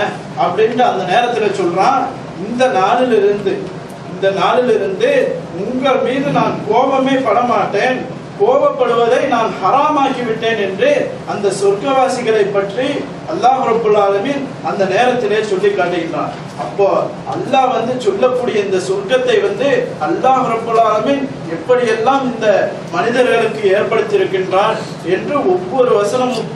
அப்படின்ட்டு அந்த நேரத்துல சொல்றான், இந்த நாளிலிருந்து உங்கள் மீது நான் கோபமே படமாட்டேன், கோபப்படுவதை நான் ஹராமாக்கி விட்டேன் என்று அந்த சொர்க்கவாசிகளை பற்றி அல்லாஹ் ரப்பல் ஆலமீன் அந்த நேரத்திலே சொல்லி காட்டுகிறான். அப்போ அல்லாஹ் வந்து சொல்லக்கூடிய இந்த சொர்க்கத்தை வந்து அல்லாஹ் ரப்பல் ஆலமீன் எப்படியெல்லாம் இந்த மனிதர்களுக்கு ஏற்படுத்தியிருக்கின்றான் என்று ஒவ்வொரு வசனமும்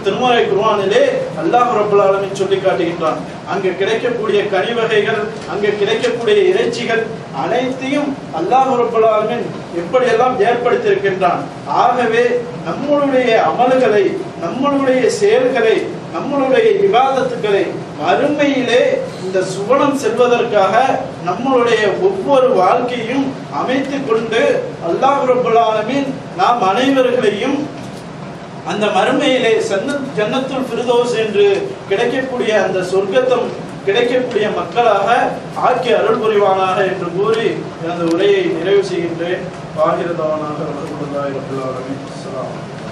திருமறை குர்ஆனிலே அல்லாஹ் ரப்பல் ஆலமீன் சொல்லி காட்டுகின்றான். அங்கு கிடைக்கக்கூடிய கனிவகைகள், அங்கு கிடைக்கக்கூடிய இறைச்சிகள் அனைத்தையும் அல்லாஹ் ரப்பல் ஆலமீன் எப்படியெல்லாம் ஏற்படுத்தியிருக்கின்றான். ஆகவே நம்மளுடைய அமல்களை, நம்மளுடைய செயல்களை, நம்மளுடைய இபாதத்துக்களை மறுமையிலே இந்த சுவனம் செல்வதற்காக நம்மளுடைய ஒவ்வொரு வாழ்க்கையும் அமைத்து கொண்டு அல்லாஹ் ரப்பல் ஆலமீன் நாம் அனைவர்களையும் அந்த மறுமையிலே ஜன்னத்துல் ஃபிர்தௌஸ் என்று கிடைக்கக்கூடிய அந்த சொர்க்கத்தம் கிடைக்கக்கூடிய மக்களாக ஆக்கி அருள் புரிவானாக என்று கூறி எனது உரையை நிறைவு செய்கின்றேன். வாஹிர தவானாக ரஹ்மத்துல்லாஹி ரப்பில் ஆலமீன். அஸ்ஸலாமு அலைக்கும்.